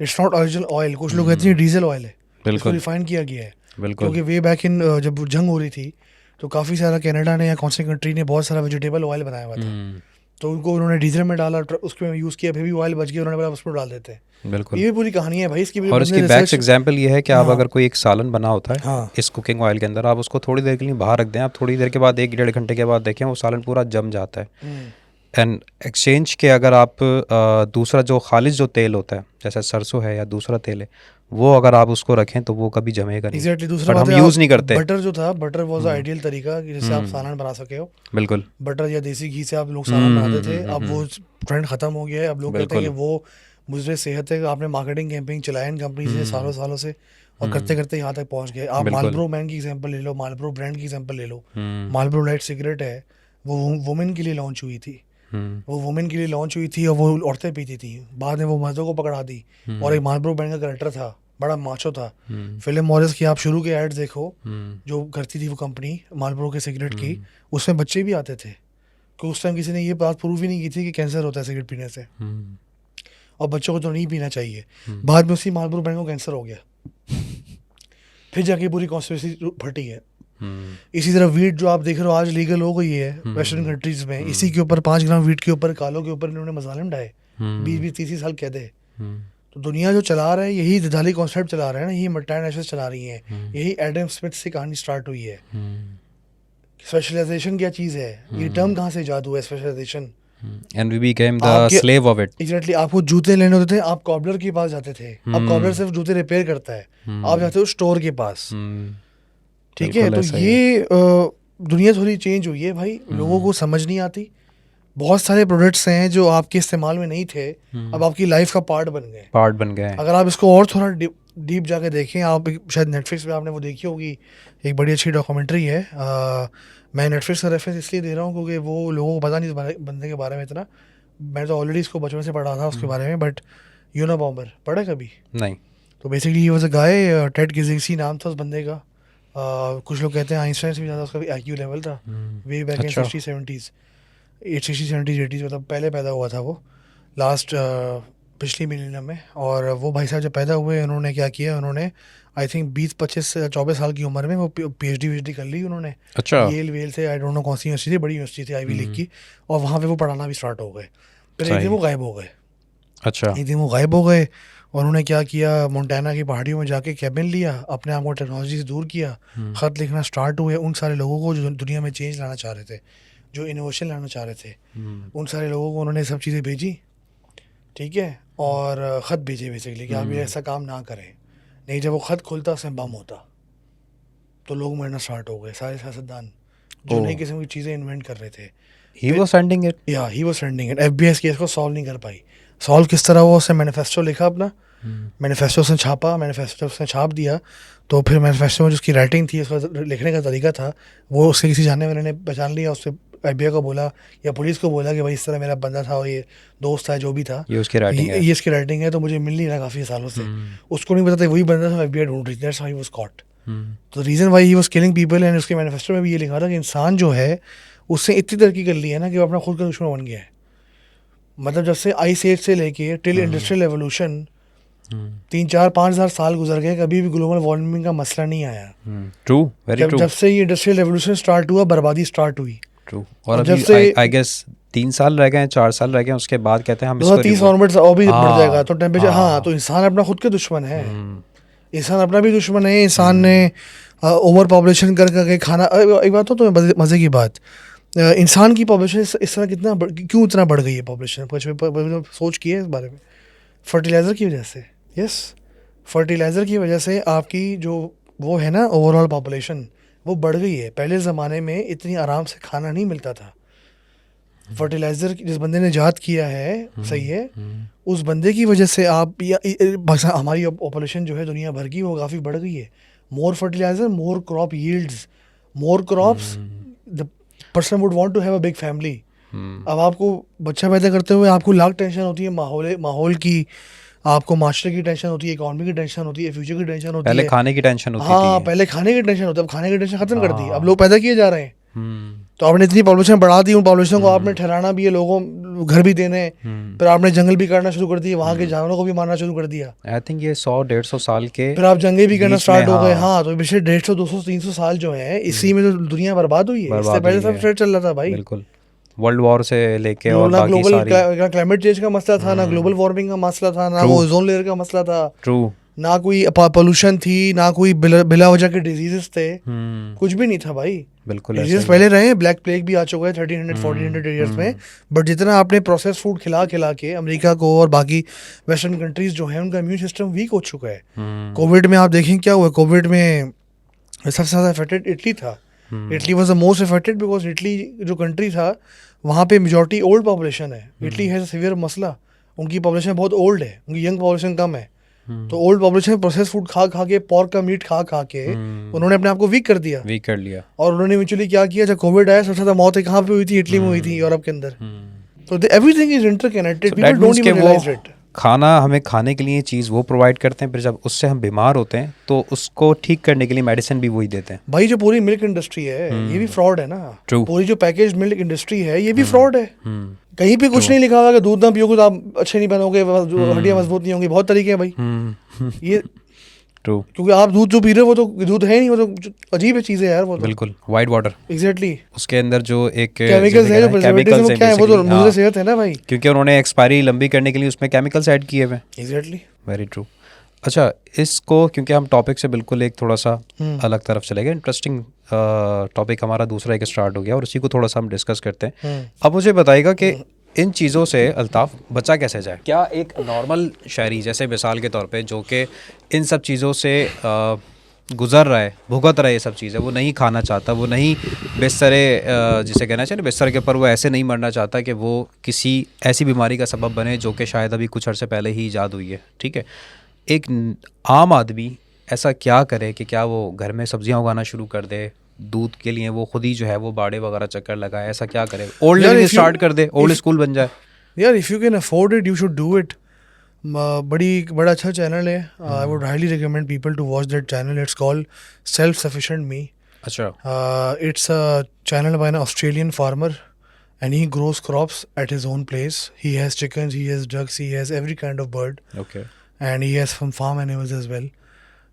it's not original oil. कुछ लोग कहते हैं डीजल ऑयल है, इसको रिफाइन किया गया है। क्योंकि वे बैक इन जब जंग हो रही थी तो काफ़ी सारा कनाडा ने या कौन सी कंट्री ने बहुत सारा वेजिटेबल ऑयल बनाया हुआ था, तो उनको उन्होंने डीजल में डाला, उसमें यूज़ किया, फिर भी ऑयल बच गया, उन्होंने बोला उसमें डाल देते हैं। बिल्कुल, ये भी पूरी कहानी है भाई इसकी भी। और इसकी बेस्ट एग्जांपल ये है कि आप अगर कोई एक सालन बना होता है इस कुकिंग ऑयल के अंदर, आप उसको थोड़ी देर के लिए बाहर रख दें, आप थोड़ी देर के बाद 1-1.5 घंटे के बाद देखें वो सालन पूरा जम जाता है। एंड एक्सचेंज के अगर आप दूसरा जो खालिज जो तेल होता है जैसे सरसों है या दूसरा तेल है, वो अगर आप उसको रखें तो वो कभी जमेगा नहीं। एग्जैक्टली, दूसरा हम यूज़ नहीं करते। बटर जो था, बटर वाज आइडियल तरीका जिससे आप सालन बना सके हो। बिल्कुल, बटर या देसी घी से आप लोग सालन बनाते थे। अब वो ट्रेंड ख़त्म हो गया है। अब लोग कहते हैं कि वो मुझे सेहत है। आपने मार्केटिंग कैंपेन चलाया इन कंपनी से सालों सालों से, और करते करते यहाँ तक पहुँच गए। आप मालब्रो मैन की एग्जांपल ले लो, मालब्रो ब्रांड की एग्जांपल ले लो। मालब्रो लाइट सिगरेट है, वो वुमेन के लिए लॉन्च हुई थी, वो वुमेन के लिए लॉन्च हुई थी और वो औरतें पीती थी, बाद में वो मर्दों को पकड़ा दी। और एक मार्लबोरो ब्रांड का कैरेक्टर था, बड़ा माचो था। फिलिप मॉरिस की आप शुरू के एड्स देखो जो करती थी वो कंपनी मार्लबोरो के सिगरेट की, उसमें बच्चे भी आते थे, कि उस टाइम किसी ने ये बात प्रूव ही नहीं की थी कि कैंसर होता है सिगरेट पीने से, और बच्चों को तो नहीं पीना चाहिए। बाद में उसी मार्लबोरो ब्रांड को कैंसर हो गया, फिर जाके पूरी कॉन्स्पिरेसी फटी है। इसी तरह वीट जो आप देख रहे हो आज लीगल हो गई है वेस्टर्न कंट्रीज में, इसी के ऊपर 5 ग्राम वीट के ऊपर, कालों के ऊपर इन्होंने मसाले डाले, 20-30 साल कैद है। तो दुनिया जो चला रहा है यही दजाली कॉन्सेप्ट चला रहा है ना, यही मल्टीनेशनल चला रही है, यही एडम स्मिथ से कहानी स्टार्ट हुई है। स्पेशलाइजेशन क्या चीज़ है, ये टर्म कहाँ से इजाद हुआ है specialisation, and we became the slave of it. Exactly, आपको जूते लेने होते थे, आप कॉबलर के पास जाते थे, अब कॉबलर सिर्फ जूते रिपेयर करता है, आप जाते हो स्टोर के पास, ठीक है। तो ये दुनिया थोड़ी चेंज हुई है भाई, लोगों को समझ नहीं आती। बहुत सारे प्रोडक्ट्स हैं जो आपके इस्तेमाल में नहीं थे, अब आपकी लाइफ का पार्ट बन गए। अगर आप इसको और थोड़ा डीप जाके देखें, आप शायद नेटफ्लिक्स पे आपने वो देखी होगी, एक बड़ी अच्छी डॉक्यूमेंट्री है। मैं नेटफ्लिक्स का रेफरेंस इसलिए दे रहा हूँ क्योंकि वो लोगों को पता नहीं इस बंदे के बारे में इतना, मैं तो ऑलरेडी इसको बचपन से पढ़ा था उसके बारे में, बट यूनाबॉम्बर पढ़ा कभी नहीं? तो basically he was a guy, Ted Kaczynski नाम था उस बंदे का। कुछ लोग कहते हैं आइंस्टाइन से भी ज़्यादा उसका IQ लेवल था, way back in 60-70s, 60-70s, मतलब पहले पैदा हुआ था वो लास्ट पिछली मिलेनियम में। और वो भाई साहब जब पैदा हुए, उन्होंने क्या किया, उन्होंने आई थिंक 20-25-24 साल की उम्र में वो PhD कर ली उन्होंने। अच्छा। येल से, आई डोंट नो कौन सी यूनिवर्सिटी थी, बड़ी यूनिवर्सिटी थी आईवी लीग की, और वहाँ पे वो पढ़ाना भी स्टार्ट हो गए। फिर एक दिन वो गायब हो गए। अच्छा। एक दिन वो गायब हो गए और उन्होंने क्या किया, मोंटाना की पहाड़ियों में जाके कैबिन लिया, अपने आप को टेक्नोलॉजी से दूर किया, ख़त लिखना स्टार्ट हुए उन सारे लोगों को जो दुनिया में चेंज लाना चाह रहे थे, जो इनोवेशन लाना चाह रहे थे, उन सारे लोगों को उन्होंने सब चीज़ें भेजी, ठीक है, और ख़त भेजे बेसिकली कि आप ये ऐसा काम ना करें, नहीं जब वो ख़त खुलता उसमें बम होता, तो लोग मरना स्टार्ट हो गए, सारे सियासतदान जो नई किस्म की चीज़ें इन्वेंट कर रहे थे। He was sending it, he was sending it. FBI इस केस को सॉल्व नहीं कर पाई। सॉल्व किस तरह हुआ, उसने मैनिफेस्टो लिखा अपना, मैनिफेस्टो उसने छापा, मैनिफेस्टो उसने छाप दिया, तो फिर मैनिफेस्टो में जो उसकी राइटिंग थी, उसका लिखने का तरीका था, वो उससे किसी जानने वाले ने पहचान लिया, उससे FBI को बोला या पुलिस को बोला कि भाई इस तरह मेरा बंदा था और ये दोस्त था जो भी था, ये उसकी राइटिंग है, तो मुझे मिल नहीं रहा काफ़ी सालों से। उसको नहीं पता था वही बंदा था, FBI ढूंढ रही थी, that's how he was caught. तो reason why he was killing people, and उसके मैनिफेस्टो में भी ये लिखा था कि इंसान जो है उससे इतनी तरक्की कर ली है ना कि वो अपना खुद का दुश्मन बन गया है। मतलब जब से आइस एज से लेके टिल इंडस्ट्रियल रेवोल्यूशन 3-4-5 हज़ार साल गुजर गए, कभी भी ग्लोबल वार्मिंग का मसला नहीं आया। True, very true. जब से ये इंडस्ट्रियल रेवोल्यूशन स्टार्ट हुआ, बर्बादी स्टार्ट हुई। ट्रू। और जब से आई गेस 3 साल रह गए, 4 साल रह गए, उसके बाद कहते हैं हम इसको 30 ऑनवर्ड्स और भी बढ़ जाएगा तो टेम्परेचर। हाँ, तो इंसान अपना खुद के दुश्मन है, इंसान अपना भी दुश्मन है। इंसान ने ओवर पॉपुलेशन करके खाना, एक बात तो तुम्हें मज़े की बात, इंसान की पॉपुलेशन इस तरह क्यों इतना बढ़ गई है पॉपुलेशन, कुछ सोच की है इस बारे में? फर्टिलाइज़र की वजह से। यस, फर्टिलाइज़र की वजह से आपकी जो वो है ना ओवरऑल पॉपुलेशन वो बढ़ गई है। पहले ज़माने में इतनी आराम से खाना नहीं मिलता था। फर्टिलाइज़र जिस बंदे ने ईजाद किया है, सही है, उस बंदे की वजह से आप हमारी पॉपुलेशन जो है दुनिया भर की वो काफ़ी बढ़ गई है। More fertiliser, more crop yields, more crops, the person would want to have a big family. अब आपको बच्चा पैदा करते हुए आपको लाख टेंशन होती है, माहौल की, आपको मास्टर की टेंशन होती है, इकोनॉमी की टेंशन होती है, फ्यूचर की टेंशन होती है, पहले खाने की टेंशन होती थी। हाँ, पहले खाने की टेंशन होती है, अब खाने की टेंशन खत्म कर दी, अब लोग पैदा किए जा रहे हैं। तो आपने इतनी पॉपुलेशन बढ़ा दी, उन पॉपुलेशन को आपने ठहराना भी है, लोगों घर भी देने, फिर आपने जंगल भी काटना शुरू कर दिए, वहाँ के जानवरों को भी मारना शुरू कर दिया। आई थिंक ये 100-150 साल के फिर आप जंगे भी करना स्टार्ट हो गए। हाँ, तो पिछले 150-200-300 साल जो है, इसी में तो दुनिया बर्बाद हुई है। इससे पहले सब स्ट्रेट चल रहा था भाई, बिल्कुल, वर्ल्ड वॉर से लेके और बाकी सारी, ना क्लाइमेट चेंज का मसला था, ना ग्लोबल वार्मिंग का मसला था, ना वो ओजोन लेयर का मसला था, ना कोई पोल्यूशन थी, ना कोई बिला वजह के डिजीजेस थे, कुछ भी नहीं था भाई। बिल्कुल डिजीज पहले रहे, ब्लैक प्लेग भी आ चुका है 1300-1400 ईयर्स में, बट जितना आपने प्रोसेस फूड खिला के अमेरिका को और बाकी वेस्टर्न कंट्रीज जो है उनका इम्यून सिस्टम वीक हो चुका है। कोविड में आप देखें क्या हुआ, कोविड में सबसे ज़्यादा अफेक्टेड इटली था। Italy was the most affected because Italy जो कंट्री था वहाँ पे मेजॉरिटी ओल्ड पॉपुलेशन है। इटली हैज़ अ सीवियर मसला, उनकी पॉपुलेशन बहुत ओल्ड है, उनकी यंग पॉपुलेशन कम है। तो ओल्ड पॉपुलेशन प्रोसेस फूड खा के, पोर्क का मीट खा के उन्होंने अपने आप को वीक कर लिया। और उन्होंने इवेंचुअली क्या किया, जब कोविड आया सबसे ज़्यादा मौतें कहाँ पे हुई थी, इटली में हुई थी, यूरोप के अंदर। So everything is interconnected. So People that don't means even कि वो realize it. खाना हमें खाने के लिए चीज़ वो प्रोवाइड करते हैं, फिर जब उससे हम बीमार होते हैं तो उसको ठीक करने के लिए मेडिसिन भी वही देते हैं। भाई जो पूरी मिल्क इंडस्ट्री है ये भी फ्रॉड है ना। True. पूरी जो पैकेज मिल्क इंडस्ट्री है ये भी फ्रॉड है। हम्म कहीं पे कुछ नहीं लिखा हुआ कि दूध ना पियोगे तो आप अच्छे नहीं बनोगे, हड्डियां मजबूत नहीं होंगी। बहुत तरीके हैं भाई ये, ट्रू, क्योंकि आप दूध जो पी रहे हो वो तो दूध है नहीं, वो तो अजीब है चीज़ है यार वो तो। बिल्कुल वाइट वाटर, एग्जैक्टली उसके अंदर जो एक केमिकल्स है, जो प्रिजर्वेटिव्स हैं क्या है, वो तो basically, मुझे हाँ, सेहत है ना भाई। क्योंकि उन्होंने एक्सपायरी लंबी करने के लिए उसमें केमिकल्स ऐड किए हुए हैं। Exactly very true. अच्छा, इसको क्योंकि हम टॉपिक से बिल्कुल एक थोड़ा सा अलग तरफ चले गए, इंटरेस्टिंग टॉपिक हमारा दूसरा एक स्टार्ट हो गया और उसी को थोड़ा सा हम डिस्कस करते हैं। अब मुझे बताइएगा कि इन चीज़ों से अल्ताफ़ बचा कैसे जाए? क्या एक नॉर्मल शहरी, जैसे मिसाल के तौर पे, जो कि इन सब चीज़ों से गुज़र रहा है, भुगत रहा है ये सब चीज़ें, वो नहीं खाना चाहता, वो नहीं बिस्तर जिसे कहना चाहिए बिस्तर के ऊपर वो ऐसे नहीं मरना चाहता कि वो किसी ऐसी बीमारी का सबब बने जो कि शायद अभी कुछ अर्से पहले ही ईजाद हुई है, ठीक है, एक आम आदमी ऐसा क्या करे कि क्या वो घर में सब्जियां उगाना शुरू कर दे, दूध के लिए वो खुद ही जो है वो बाड़े वगैरह चक्कर लगाए, ऐसा क्या करे? ओल्ड लिविंग स्टार्ट कर दे, ओल्ड स्कूल बन जाए। यार if you can afford it you should do it. बड़ा अच्छा चैनल है, I would highly recommend people to watch that channel. It's called self sufficient me. अच्छा, it's a channel by an Australian farmer and he grows crops at his own place. He has chickens, he has ducks, he has every kind of bird, okay, and he has some farm animals as well.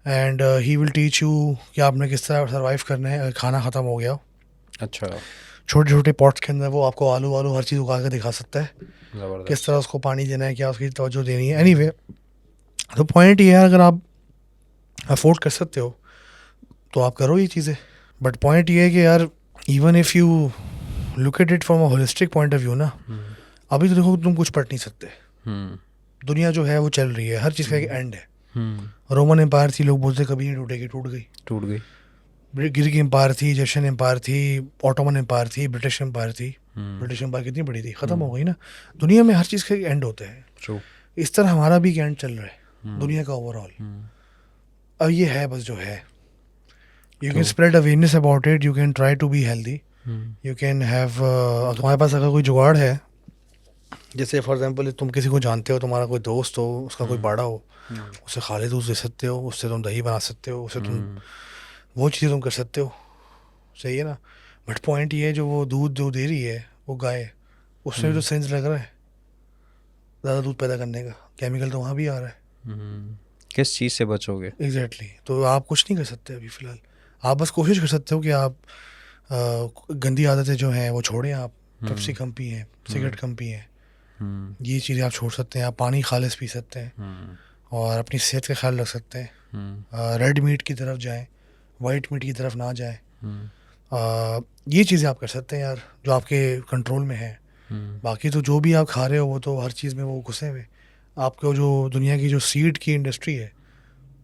And he will teach you कि आपने किस तरह survive करना है अगर खाना ख़त्म हो गया हो। अच्छा, छोटे छोटे पॉट्स के अंदर वो आपको आलू वालू हर चीज़ उगा कर दिखा सकता है, ज़बरदस्त। किस तरह उसको पानी देना है, क्या उसकी तवज्जो देनी है। एनीवे तो पॉइंट ये है, अगर आप अफोर्ड कर सकते हो तो आप करो ये चीज़ें। बट पॉइंट ये है कि यार even if you look at it from a holistic point of view ना, अभी तो देखो तुम कुछ पढ़ नहीं सकते। दुनिया जो है वो चल रही है, हर चीज़ का एक एंड है। रोमन एम्पायर थी, लोग बोलते कभी नहीं टूटेगी, टूट गई। टूट गई। ग्रीक एम्पायर थी, जर्शियन एम्पायर थी, ऑटोमन एम्पायर थी, ब्रिटिश एम्पायर थी। ब्रिटिश एम्पायर कितनी बड़ी थी, ख़त्म हो गई ना। दुनिया में हर चीज़ का एक एंड होता है। ट्रू। इस तरह हमारा भी एक एंड चल रहा है दुनिया का ओवरऑल। अब ये है बस जो है, you can spread awareness about it, you can try to be healthy, you can have, तुम्हारे पास अगर कोई जुगाड़ है, जैसे फॉर एग्जांपल तुम किसी को जानते हो, तुम्हारा कोई दोस्त हो, उसका कोई बाड़ा हो, उससे खाली दूध दे सकते हो, उससे तुम दही बना सकते हो, उससे तुम वो चीज़ें तुम कर सकते हो, सही है ना। बट पॉइंट ये है, जो वो दूध जो दे रही है वो गाय, उसमें भी तो सेंस लग रहा है ज़्यादा दूध पैदा करने का, केमिकल तो वहाँ भी आ रहा है। किस चीज़ से बचोगे? एग्जैक्टली तो आप कुछ नहीं कर सकते अभी फ़िलहाल। आप बस कोशिश कर सकते हो कि आप गंदी आदतें जो हैं वो छोड़ें। आप पेप्सी कम पिएं, सिगरेट कम पिएं, ये चीज़ें आप छोड़ सकते हैं। आप पानी खालिस पी सकते हैं और अपनी सेहत का ख्याल रख सकते हैं। रेड मीट की तरफ जाएं, वाइट मीट की तरफ ना जाएं। ये चीज़ें आप कर सकते हैं यार, जो आपके कंट्रोल में है। बाकी तो जो भी आप खा रहे हो वो तो हर चीज़ में वो घुसे हुए। आपको जो दुनिया की जो सीड की इंडस्ट्री है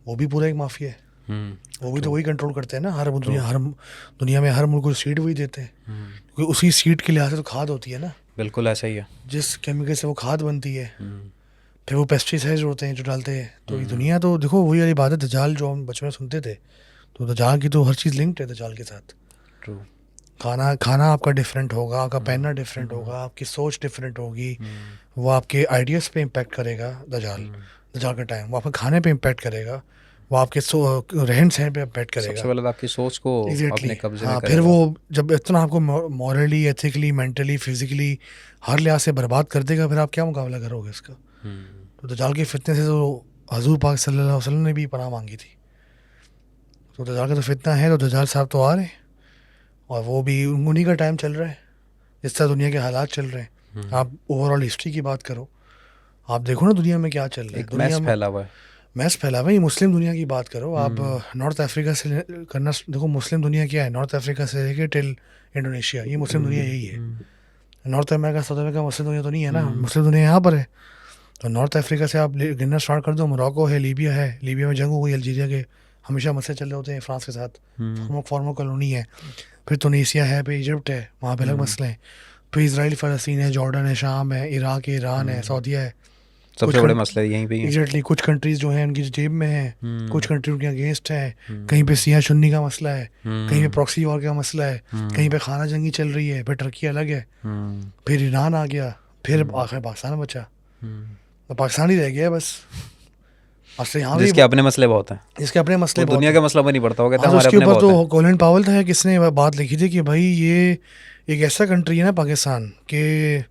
वो भी पूरा एक माफिया है। वो भी तो वही कंट्रोल करते हैं ना। हर दुनिया में हर मुल्क को सीड वही देते हैं, क्योंकि उसी सीड के लिहाज से तो खाद होती है ना। बिल्कुल ऐसा ही है। जिस केमिकल से वो खाद बनती है, फिर वो पेस्टिसाइड्स होते हैं जो डालते हैं। तो ये दुनिया तो देखो वही वाली बात है, दज्जाल जो हम बचपन में सुनते थे, तो दज्जाल की तो हर चीज़ लिंक्ड है दज्जाल के साथ। ट्रू। खाना आपका डिफरेंट होगा, आपका पहनना डिफरेंट होगा, आपकी सोच डिफरेंट होगी, वो आपके आइडियाज़ पे इम्पेक्ट करेगा। दज्जाल का टाइम वो आपके खाने पे इम्पेक्ट करेगा, वो आपके रहन सहन पे इम्पेक्ट करेगा। सबसे पहले तो आपकी सोच को अपने कब्जे में करेगा। फिर वो जब इतना आपको मॉरली, एथिकली, मेंटली, फिजिकली हर लिहाज से बर्बाद कर देगा, फिर आप क्या मुकाबला करोगे इसका। तो दज्जाल के फितने से तो हजूर पाक सल्लल्लाहु अलैहि वसल्लम ने भी पनाह मांगी थी। तो दज्जाल का तो फितना है, तो दज्जाल साहब तो आ रहे हैं और वो भी उन्हीं का टाइम चल रहा है जिस तरह दुनिया के हालात चल रहे हैं। आप ओवरऑल हिस्ट्री की बात करो, आप देखो ना दुनिया में क्या चल रहा है। दुनिया में फैला हुआ है, मैस फैला हुआ है। मुस्लिम दुनिया की बात करो आप, नॉर्थ अफ्रीका से करना, देखो मुस्लिम दुनिया क्या है, नॉर्थ अफ्रीका से लेके टिल इंडोनेशिया, ये मुस्लिम दुनिया यही है। नॉर्थ अमेरिका, साउथ अमेरिका मुस्लिम दुनिया तो नहीं है ना, मुस्लिम दुनिया यहाँ पर है। तो नॉर्थ अफ्रीका से आप गिनना स्टार्ट कर दो, मोरक्को है, लीबिया है, लीबिया में जंग हो गई, अल्जीरिया के हमेशा मसले चल रहे होते हैं फ्रांस के साथ, फॉर्मर कॉलोनी है। फिर तुनीसिया है, फिर इजिप्ट है, वहाँ पे अलग मसले हैं। फिर इसराइल, फ़लस्तीन है, जॉर्डन है, शाम है, इराक है, ईरान है, सऊदीया है। सबसे बड़े मसले यहीं पे ही हैं। एग्जैक्टली कुछ कंट्रीज जो हैं उनकी जेब में है, कुछ कंट्री उनके अगेंस्ट है। कहीं पे सिया सुन्नी का मसला है, कहीं पे प्रॉक्सी वॉर का मसला है, कहीं पे खाना जंगी चल रही है, फिर टर्की अलग है, फिर ईरान आ गया, फिर आखिर पाकिस्तान बचा, तो पाकिस्तान ही रह गया बस। मसले यहाँ भी जिसके अपने मसले बहुत हैं, इसके अपने मसले वो बहुत दुनिया का मसला भी नहीं पड़ता, वो कहते हैं हाँ, तो हमारे उसके अपने ऊपर बहुत हैं। तो कॉलिन पावल था किसने बात लिखी थी कि भाई ये एक ऐसा कंट्री है ना पाकिस्तान कि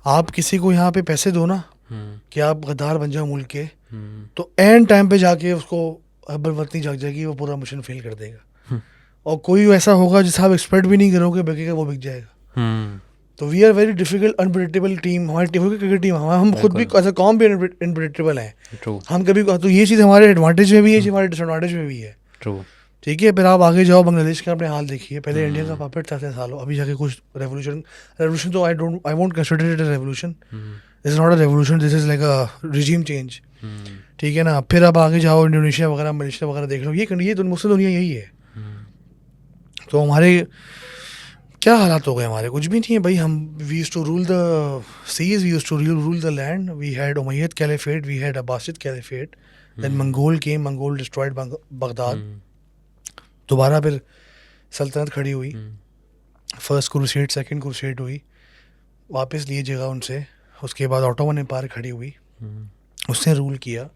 आप किसी को यहाँ पे पैसे दो ना कि आप गद्दार बन जाओ मुल्क के, तो एंड टाइम पे जाके उसको हब्बल जग जाएगी, वो पूरा मिशन फेल कर देगा। और कोई ऐसा होगा जिसे आप एक्सपेक्ट भी नहीं करोगे बिकेगा, वो बिक जाएगा। तो we are very difficult unpredictable team, हमारी टीम क्रिकेट टीम, हम खुद भी एज अ कॉम भी अनप्रेडिक्टेबल हैं। ट्रू हम कभी तो ये चीज़ हमारे एडवांटेज में भी है, हमारे डिसएडवांटेज में भी है। ट्रू। ठीक है, फिर आप आगे जाओ, बांग्लादेश का अपने हाल देखिए, पहले इंडिया का पपेट था 3 सालों, अभी जाके कुछ रेवोल्यूशन तो I won't consider it a revolution, this is not a revolution, this is like a regime change. ठीक है ना, फिर आप आगे जाओ इंडोनेशिया वगैरह, मलेशिया वगैरह देख लो, ये तो मुस्लिम दुनिया यही है। तो हमारे क्या हालात हो गए, हमारे कुछ भी नहीं है भाई। हम we used to rule the seas, we used to rule the land, we had Umayyad caliphate, we had Abbasid caliphate, then Mongol came, Mongol destroyed Baghdad, दोबारा फिर सल्तनत खड़ी हुई, फर्स्ट क्रूसेड सेकंड क्रूसेड हुई, वापस लिए जगह उनसे, उसके बाद ऑटोमन एम्पायर खड़ी हुई, उसने रूल किया,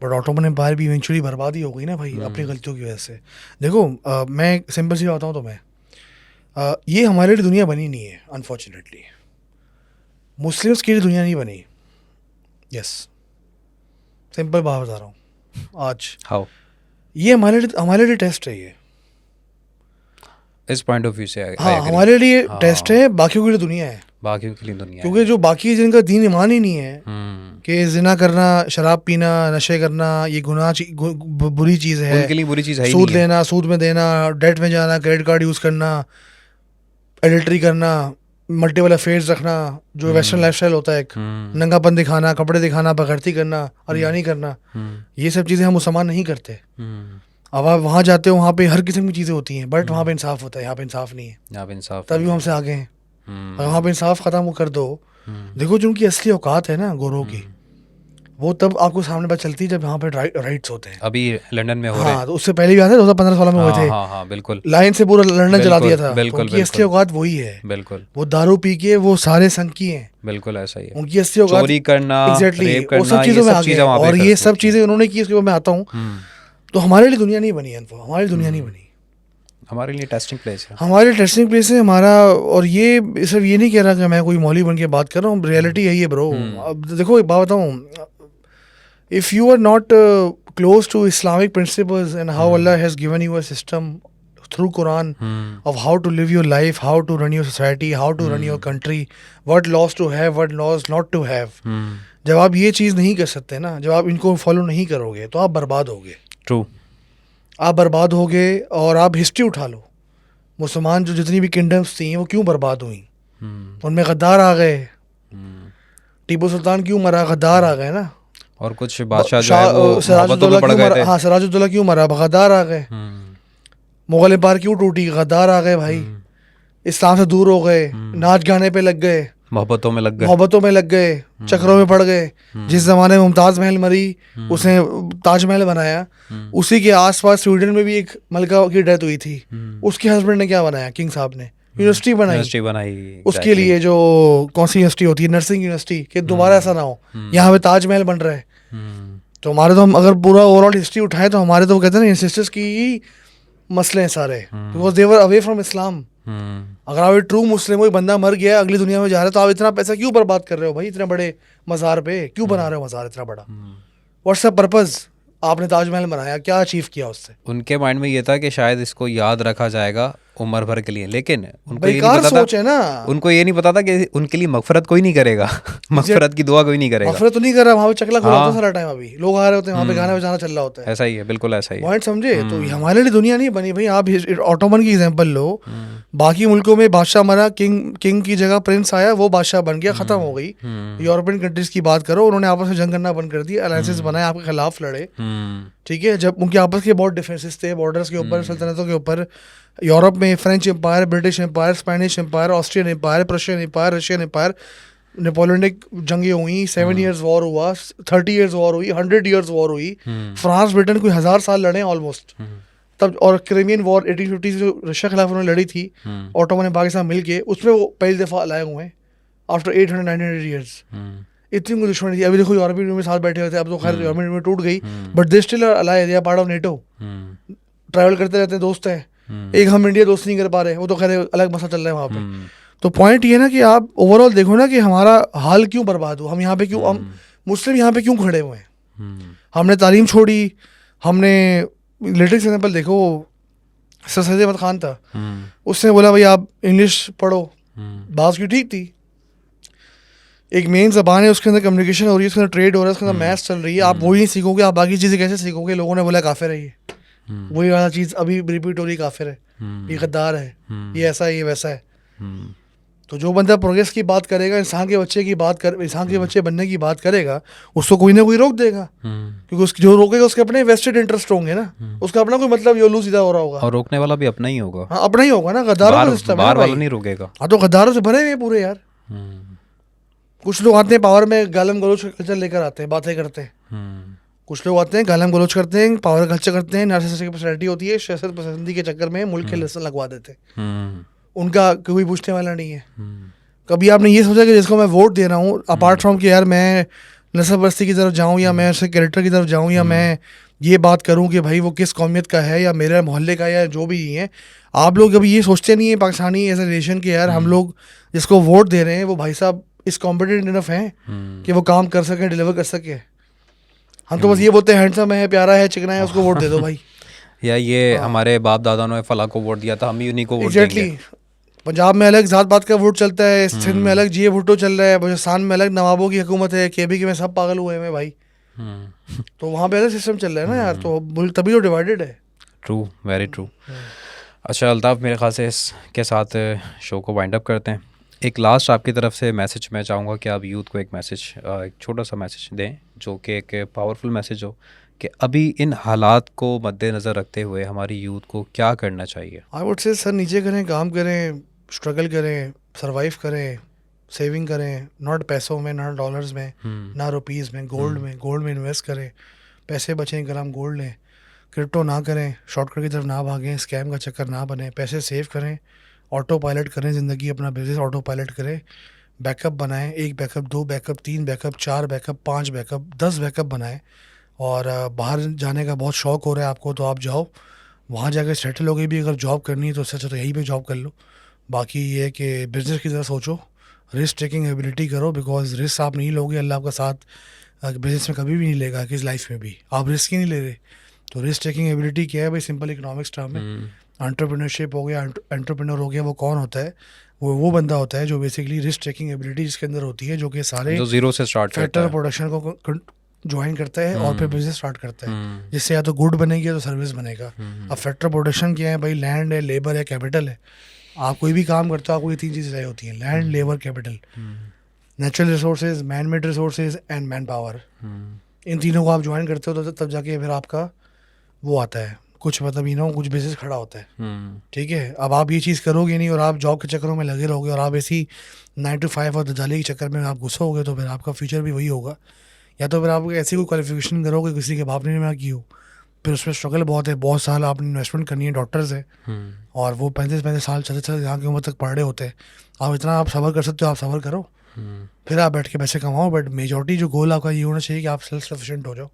बट ऑटोमन एम्पायर भी इवेंचुअली बर्बाद ही हो गई ना भाई, अपनी गलतियों की वजह से। देखो मैं सिंपल सी बताऊँ तो मैं ये हमारे लिए दुनिया बनी नहीं है अनफॉर्चुनेटली, मुस्लिम्स के लिए दुनिया नहीं बनी। यस, सिंपल बात बता रहा हूँ आज। हाउ? ये हमारे लिए टेस्ट है ये, इस पॉइंट ऑफ व्यू से हाँ हमारे लिए टेस्ट है, बाकियों के लिए दुनिया है, बाकियों के लिए दुनिया क्योंकि जो बाकी जिनका दीन ईमान ही नहीं है कि जिना करना, शराब पीना, नशे करना ये बुरी चीज़ है, उनके लिए बुरी चीज़ है ही सूद नहीं है। लेना, सूद में देना, डेट में जाना, क्रेडिट कार्ड यूज़ करना, एडल्ट्री करना, मल्टीपल अफेयर्स रखना, जो वेस्टर्न लाइफस्टाइल होता है, एक नंगापन दिखाना, कपड़े दिखाना, बगैरती करना, अरियानी करना, ये सब चीज़ें हम मुसलमान नहीं करते। अब आप वहाँ जाते हो, वहाँ पे हर किस्म की चीज़ें होती हैं, बट वहाँ पे इंसाफ होता है, यहाँ पे इंसाफ नहीं है, यहाँ पे इंसाफ तभी वो हमसे आगे हैं। अगर वहाँ पे इंसाफ ख़त्म कर दो, देखो जो उनकी असली औकात है ना गोरों की, वो तब आपको सामने बात चलती है जब यहाँ पे राइट्स होते हैं। अभी लंदन में हो रहे हैं। तो उससे पहले भी आते 2015-16 में हुए थे। हाँ बिल्कुल, लाइन से पूरा लंदन चला दिया था। बिल्कुल, उनकी असली औकात वही है। बिल्कुल, वो दारू पी के वो सारे संकी हैं। बिल्कुल ऐसा ही है। उनकी असली औकात चोरी करना, एग्जैक्टली रेप वो करना, सब चीज़ों में आ चीज़ें गए, वहाँ पे और कर ये सकते सब चीज़ें उन्होंने की, उसके बाद मैं आता हूँ। तो हमारे लिए दुनिया नहीं बनी है, हमारी दुनिया नहीं बनी, हमारे लिए टेस्टिंग प्लेस है, हमारे टेस्टिंग प्लेस है हमारा। और ये सिर्फ ये नहीं कह रहा कि मैं कोई मौली बन के बात कर रहा हूँ, रियलिटी यही है ब्रो। अब देखो एक बात बताऊँ, if you are not close to Islamic principles and how Allah has given you a system through Quran of how to live your life, how to run your society, how to run your country, what laws to have, what laws not to have, जब आप ये चीज़ नहीं कर सकते ना, जब आप इनको फॉलो नहीं करोगे तो आप बर्बाद होगे। ट्रू, आप बर्बाद होगे। और आप हिस्ट्री उठा लो, मुसलमान जो जितनी भी किंगडम्स थी वो क्यों बर्बाद हुई, उनमें गद्दार आ गए। टीपू सुल्तान क्यों मरा, गद्दार आ गए ना। और कुछ बादशाह जो है वो मोहब्बतों में पड़ गए थे। हाँ, सिराजुद्दौला क्यों मरा, गद्दार आ गए। मुगल एम्पायर क्यों टूटी, गद्दार आ गए भाई। इस्लाम से दूर हो गए, नाच गाने पे लग गए, मोहब्बतों में लग गए, चक्रों में पड़ गए। जिस जमाने में मुमताज महल मरी, उसने ताजमहल बनाया, उसी के आसपास स्वीडन में भी एक मलका की डेथ हुई थी, उसके हस्बैंड ने क्या बनाया, किंग साहब ने यूनिवर्सिटी बनाई उसके लिए, जो कौन सी यूनिवर्सिटी होती है, नर्सिंग यूनिवर्सिटी, कि दोबारा ऐसा ना हो। यहाँ पे ताजमहल बन रहा है। तो हमारे तो हम अगर पूरा ओवरऑल हिस्ट्री उठाए तो हमारे तो वो कहते हैं ना इंसेस्टर्स की मसले हैं सारे, because they were away from Islam. अगर आप ट्रू मुस्लिम हो, बंदा मर गया अगली दुनिया में जा रहा है, तो आप इतना पैसा क्यों बर्बाद कर रहे हो भाई, इतने बड़े मज़ार पे क्यों बना रहे हो मज़ार इतना बड़ा, व्हाट्स द पर्पज़। आपने ताजमहल बनाया, क्या अचीव किया उससे? उनके माइंड में ये था कि शायद इसको याद रखा जाएगा उम्र भर के लिए, लेकिन उनको ये नहीं बेकार पता सोच है ना। उनको ये नहीं पता था कि उनके लिए मगफरत कोई नहीं करेगा, मगफरत की दुआ कोई नहीं करेगा। मगफरत तो नहीं कर रहा, वहाँ पे चकला खुला होता है सारा टाइम, अभी लोग आ रहे होते हैं, वहाँ पे गाना बजाना चल रहा होता है। ऐसा ही है, बिल्कुल ऐसा ही है। पॉइंट समझे? तो हमारे लिए दुनिया नहीं बनी भाई। आप ऑटोमन की एग्जांपल लो, बाकी मुल्कों में बादशाह मरा, किंग की जगह प्रिंस आया, वो बादशाह बन गया, खत्म हो गई। यूरोपियन कंट्रीज की बात करो, उन्होंने आपस में जंग करना बंद कर दिया, अलायंसेस बनाए, आपके खिलाफ लड़े। ठीक है, जब उनके आपस के बहुत डिफरेंसेस थे बॉर्डर्स के ऊपर, सल्तनतों के ऊपर। यूरोप में French empire, British empire, Spanish empire, Austrian empire, Prussian empire, Russian empire, Napoleonic जंगें हुई, 7 years वॉर हुआ, 30 years वॉर हुई, 100 years वॉर हुई। फ्रांस ब्रिटेन कोई 1000 साल लड़े ऑलमोस्ट तब। और क्रीमियन वॉर 1850 जो रशिया खिलाफ उन्होंने लड़ी थी, ऑटोमन एम्पायर के साथ मिल के, उसमें वो पहली दफ़ा लाए हुए हैं। After 800-900 years. इतनी उनकी दुश्मनी थी। अभी देखो यूरोपियन यूनियन में साथ बैठे हुए थे, अब तो खैर यूरोपियन यूनियन टूट गई, but they still alive, they are part of NATO, travel करते रहते हैं, दोस्त हैं। एक हम इंडिया दोस्त नहीं कर पा रहे, वो तो खैर अलग मसला चल रहा है वहाँ पे। तो पॉइंट ये है ना कि आप ओवरऑल देखो ना कि हमारा हाल क्यों बर्बाद हुआ, हम यहाँ पे क्यों, हम मुस्लिम यहाँ पे क्यों खड़े हुए हैं। हमने तालीम छोड़ी, हमने लेटेस्ट एग्जाम्पल देखो, सर सैयद अहमद खान था, उसने बोला भाई आप इंग्लिश पढ़ो, बात की ठीक थी, एक मेन ज़बान है, उसके अंदर कम्युनिकेशन हो रही है, उसके अंदर ट्रेड हो रहा है, उसके अंदर मैथ्स चल रही है, आप वही नहीं सीखोगे, आप बाकी चीज़ें कैसे सीखोगे। लोगों ने बोला काफिर है ये, वही वाला चीज़ अभी रिपीट हो रही, काफिर है, ये गद्दार है, ये ऐसा है, ये वैसा है। तो जो बंदा प्रोग्रेस की बात करेगा, इंसान के बच्चे की बात कर, इंसान के बच्चे बनने की बात करेगा, उसको कोई ना कोई रोक देगा, क्योंकि उसकी जो रोकेगा उसके अपने वेस्टेड इंटरेस्ट होंगे ना, उसका अपना कोई मतलब योलू सीधा हो रहा होगा, और रोकने वाला भी अपना ही होगा। हाँ, अपना ही होगा ना, गद्दारों का सिस्टम है बाहर भाई। वाला नहीं रोकेगा। हाँ, तो गद्दारों से भरे हुए पूरे यार। कुछ लोग आते हैं पावर में, गालम गलोच कल्चर लेकर आते हैं, बातें करते हैं। कुछ लोग आते हैं गालम गलोच करते हैं, पावर कल्चर करते हैं, नार्सिसिस्टिक पर्सनैलिटी होती है, शहसत पसंदी के चक्कर में मुल्क के लेसन लगवा देते हैं, उनका कोई पूछने वाला नहीं है। कभी आपने ये सोचा कि जिसको मैं वोट दे रहा हूँ, अपार्ट फ्रॉम कि यार मैं नस्ल परस्ती की तरफ जाऊँ, या मैं उसके कैरेक्टर की तरफ जाऊँ, या मैं ये बात करूँ कि भाई वो किस कौमियत का है, या मेरे मोहल्ले का, या जो भी है, आप लोग कभी ये सोचते नहीं है पाकिस्तानी एज ए नेशन के यार हम लोग जिसको वोट दे रहे हैं वो भाई साहब इस कॉम्पिटेंट इनफ हैं कि वो काम कर सके, डिलीवर कर सके। हम तो बस ये बोलते हैं हैंडसम है, प्यारा है, चिकना है, उसको वोट दे दो भाई। या ये हमारे बाप दादा ने फला को वोट दिया था, हम ही उन्हीं को वोट देंगे। पंजाब में अलग जात पात का वोट चलता है, सिंध में अलग जिए भुट्टो चल रहा है, बलूचिस्तान में अलग नवाबों की हुकूमत है, केबी के में सब पागल हुए हैं भाई। तो वहाँ पे अलग सिस्टम चल रहा है ना यार, तो मुल्क तभी तो डिवाइडेड है। True, very true. अच्छा अल्ताफ़, मेरे ख्याल से इसके साथ शो को वाइंड अप करते हैं। एक लास्ट आपकी तरफ से मैसेज मैं चाहूँगा कि आप यूथ को एक मैसेज, एक छोटा सा मैसेज दें जो कि एक पावरफुल मैसेज हो कि अभी इन हालात को मद्देनज़र रखते हुए हमारी यूथ को क्या करना चाहिए। आई वुड से सर नीचे करें, काम करें, स्ट्रगल करें, सर्वाइव करें, सेविंग करें, नॉट पैसों में, ना डॉलर्स में, ना रुपीज़ में, गोल्ड में इन्वेस्ट करें, पैसे बचें, ग्राम गोल्ड लें, क्रिप्टो ना करें, शॉर्टकट की तरफ ना भागें, स्कैम का चक्कर ना बने, पैसे सेव करें, ऑटो पायलट करें ज़िंदगी, अपना बिजनेस ऑटो पायलट करें, बैकअप बनाएं, 1 backup, 2 backup, 3 backup, 4 backup, 5 backup, 10 backup बनाएं। और बाहर जाने का बहुत शौक़ हो रहा है आपको तो आप जाओ, वहाँ जाकर सेटल हो गई भी, अगर जॉब करनी है तो उससे अच्छा तो यहीं पे जॉब कर लो। बाकी ये है कि बिज़नेस की तरह सोचो, रिस्क टेकिंग एबिलिटी करो, बिकॉज रिस्क आप नहीं लोगे, अल्लाह आपका साथ बिज़नेस में कभी भी नहीं लेगा, किस लाइफ में भी आप रिस्क ही नहीं ले रहे। तो रिस्क टेकिंग एबिलिटी क्या है भाई, सिंपल इकोनॉमिक्स टर्म है, एंटरप्रेन्योरशिप हो गया, एंटरप्रेन्योर हो गया, वो कौन होता है, वो बंदा होता है जो बेसिकली रिस्क टेकिंग एबिलिटी जिसके अंदर होती है, जो कि सारे जो जीरो से स्टार्ट फैक्टर प्रोडक्शन को ज्वाइन करता है और फिर बिजनेस स्टार्ट करता है, जिससे या तो गुड बनेगी या तो सर्विस बनेगा। अब फैक्टर प्रोडक्शन क्या है भाई, लैंड है, लेबर है, कैपिटल है। आप कोई भी काम करते हो आपको ये 3 चीज़ें चाहिए होती हैं, land, labour, capital, natural resources, man made resources and manpower. इन तीनों को आप ज्वाइन करते हो तो तब जाके फिर आपका वो आता है, कुछ मतलब कुछ बिजनेस खड़ा होता है। ठीक है, अब आप ये चीज़ करोगे नहीं और आप जॉब के चक्करों में लगे रहोगे और आप ऐसी 9 to 5 और दजाली के चक्कर में आप घुसोगे तो फिर आपका फ्यूचर भी वही होगा। या तो फिर आप ऐसी कोई क्वालिफिकेशन करोगे किसी के बाप ने ना की हो, फिर उसमें स्ट्रगल बहुत है, बहुत साल आपने इन्वेस्टमेंट करनी है, डॉक्टर्स है और वो 35-35 साल चलते यहाँ की उम्र तक पढ़ रहे होते हैं। आप इतना आप सफ़र कर सकते हो, आप सफ़र करो, फिर आप बैठ के पैसे कमाओ, बट मेजॉरिटी जो गोल आपका ये होना चाहिए कि आप सेल्फ सफिशिएंट हो जाओ।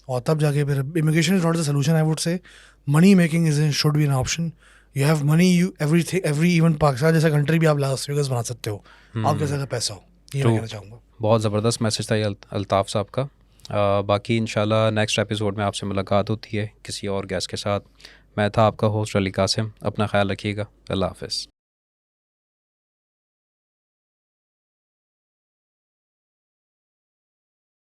और तब जाके फिर immigration is not the solution, I would say money making is should be an option. You have money, you every even Pakistan जैसा कंट्री भी आप लास वेगास बना सकते हो, आपके साथ पैसा हो, ये मैं कहना चाहूँगा। बहुत ज़बरदस्त मैसेज था ये अल्ताफ़ साहब का। बाकी इंशाल्लाह नेक्स्ट एपिसोड में आपसे मुलाकात होती है किसी और गेस्ट के साथ। मैं था आपका होस्ट अली कासिम, अपना ख्याल रखिएगा, अल्लाह हाफ़िज़।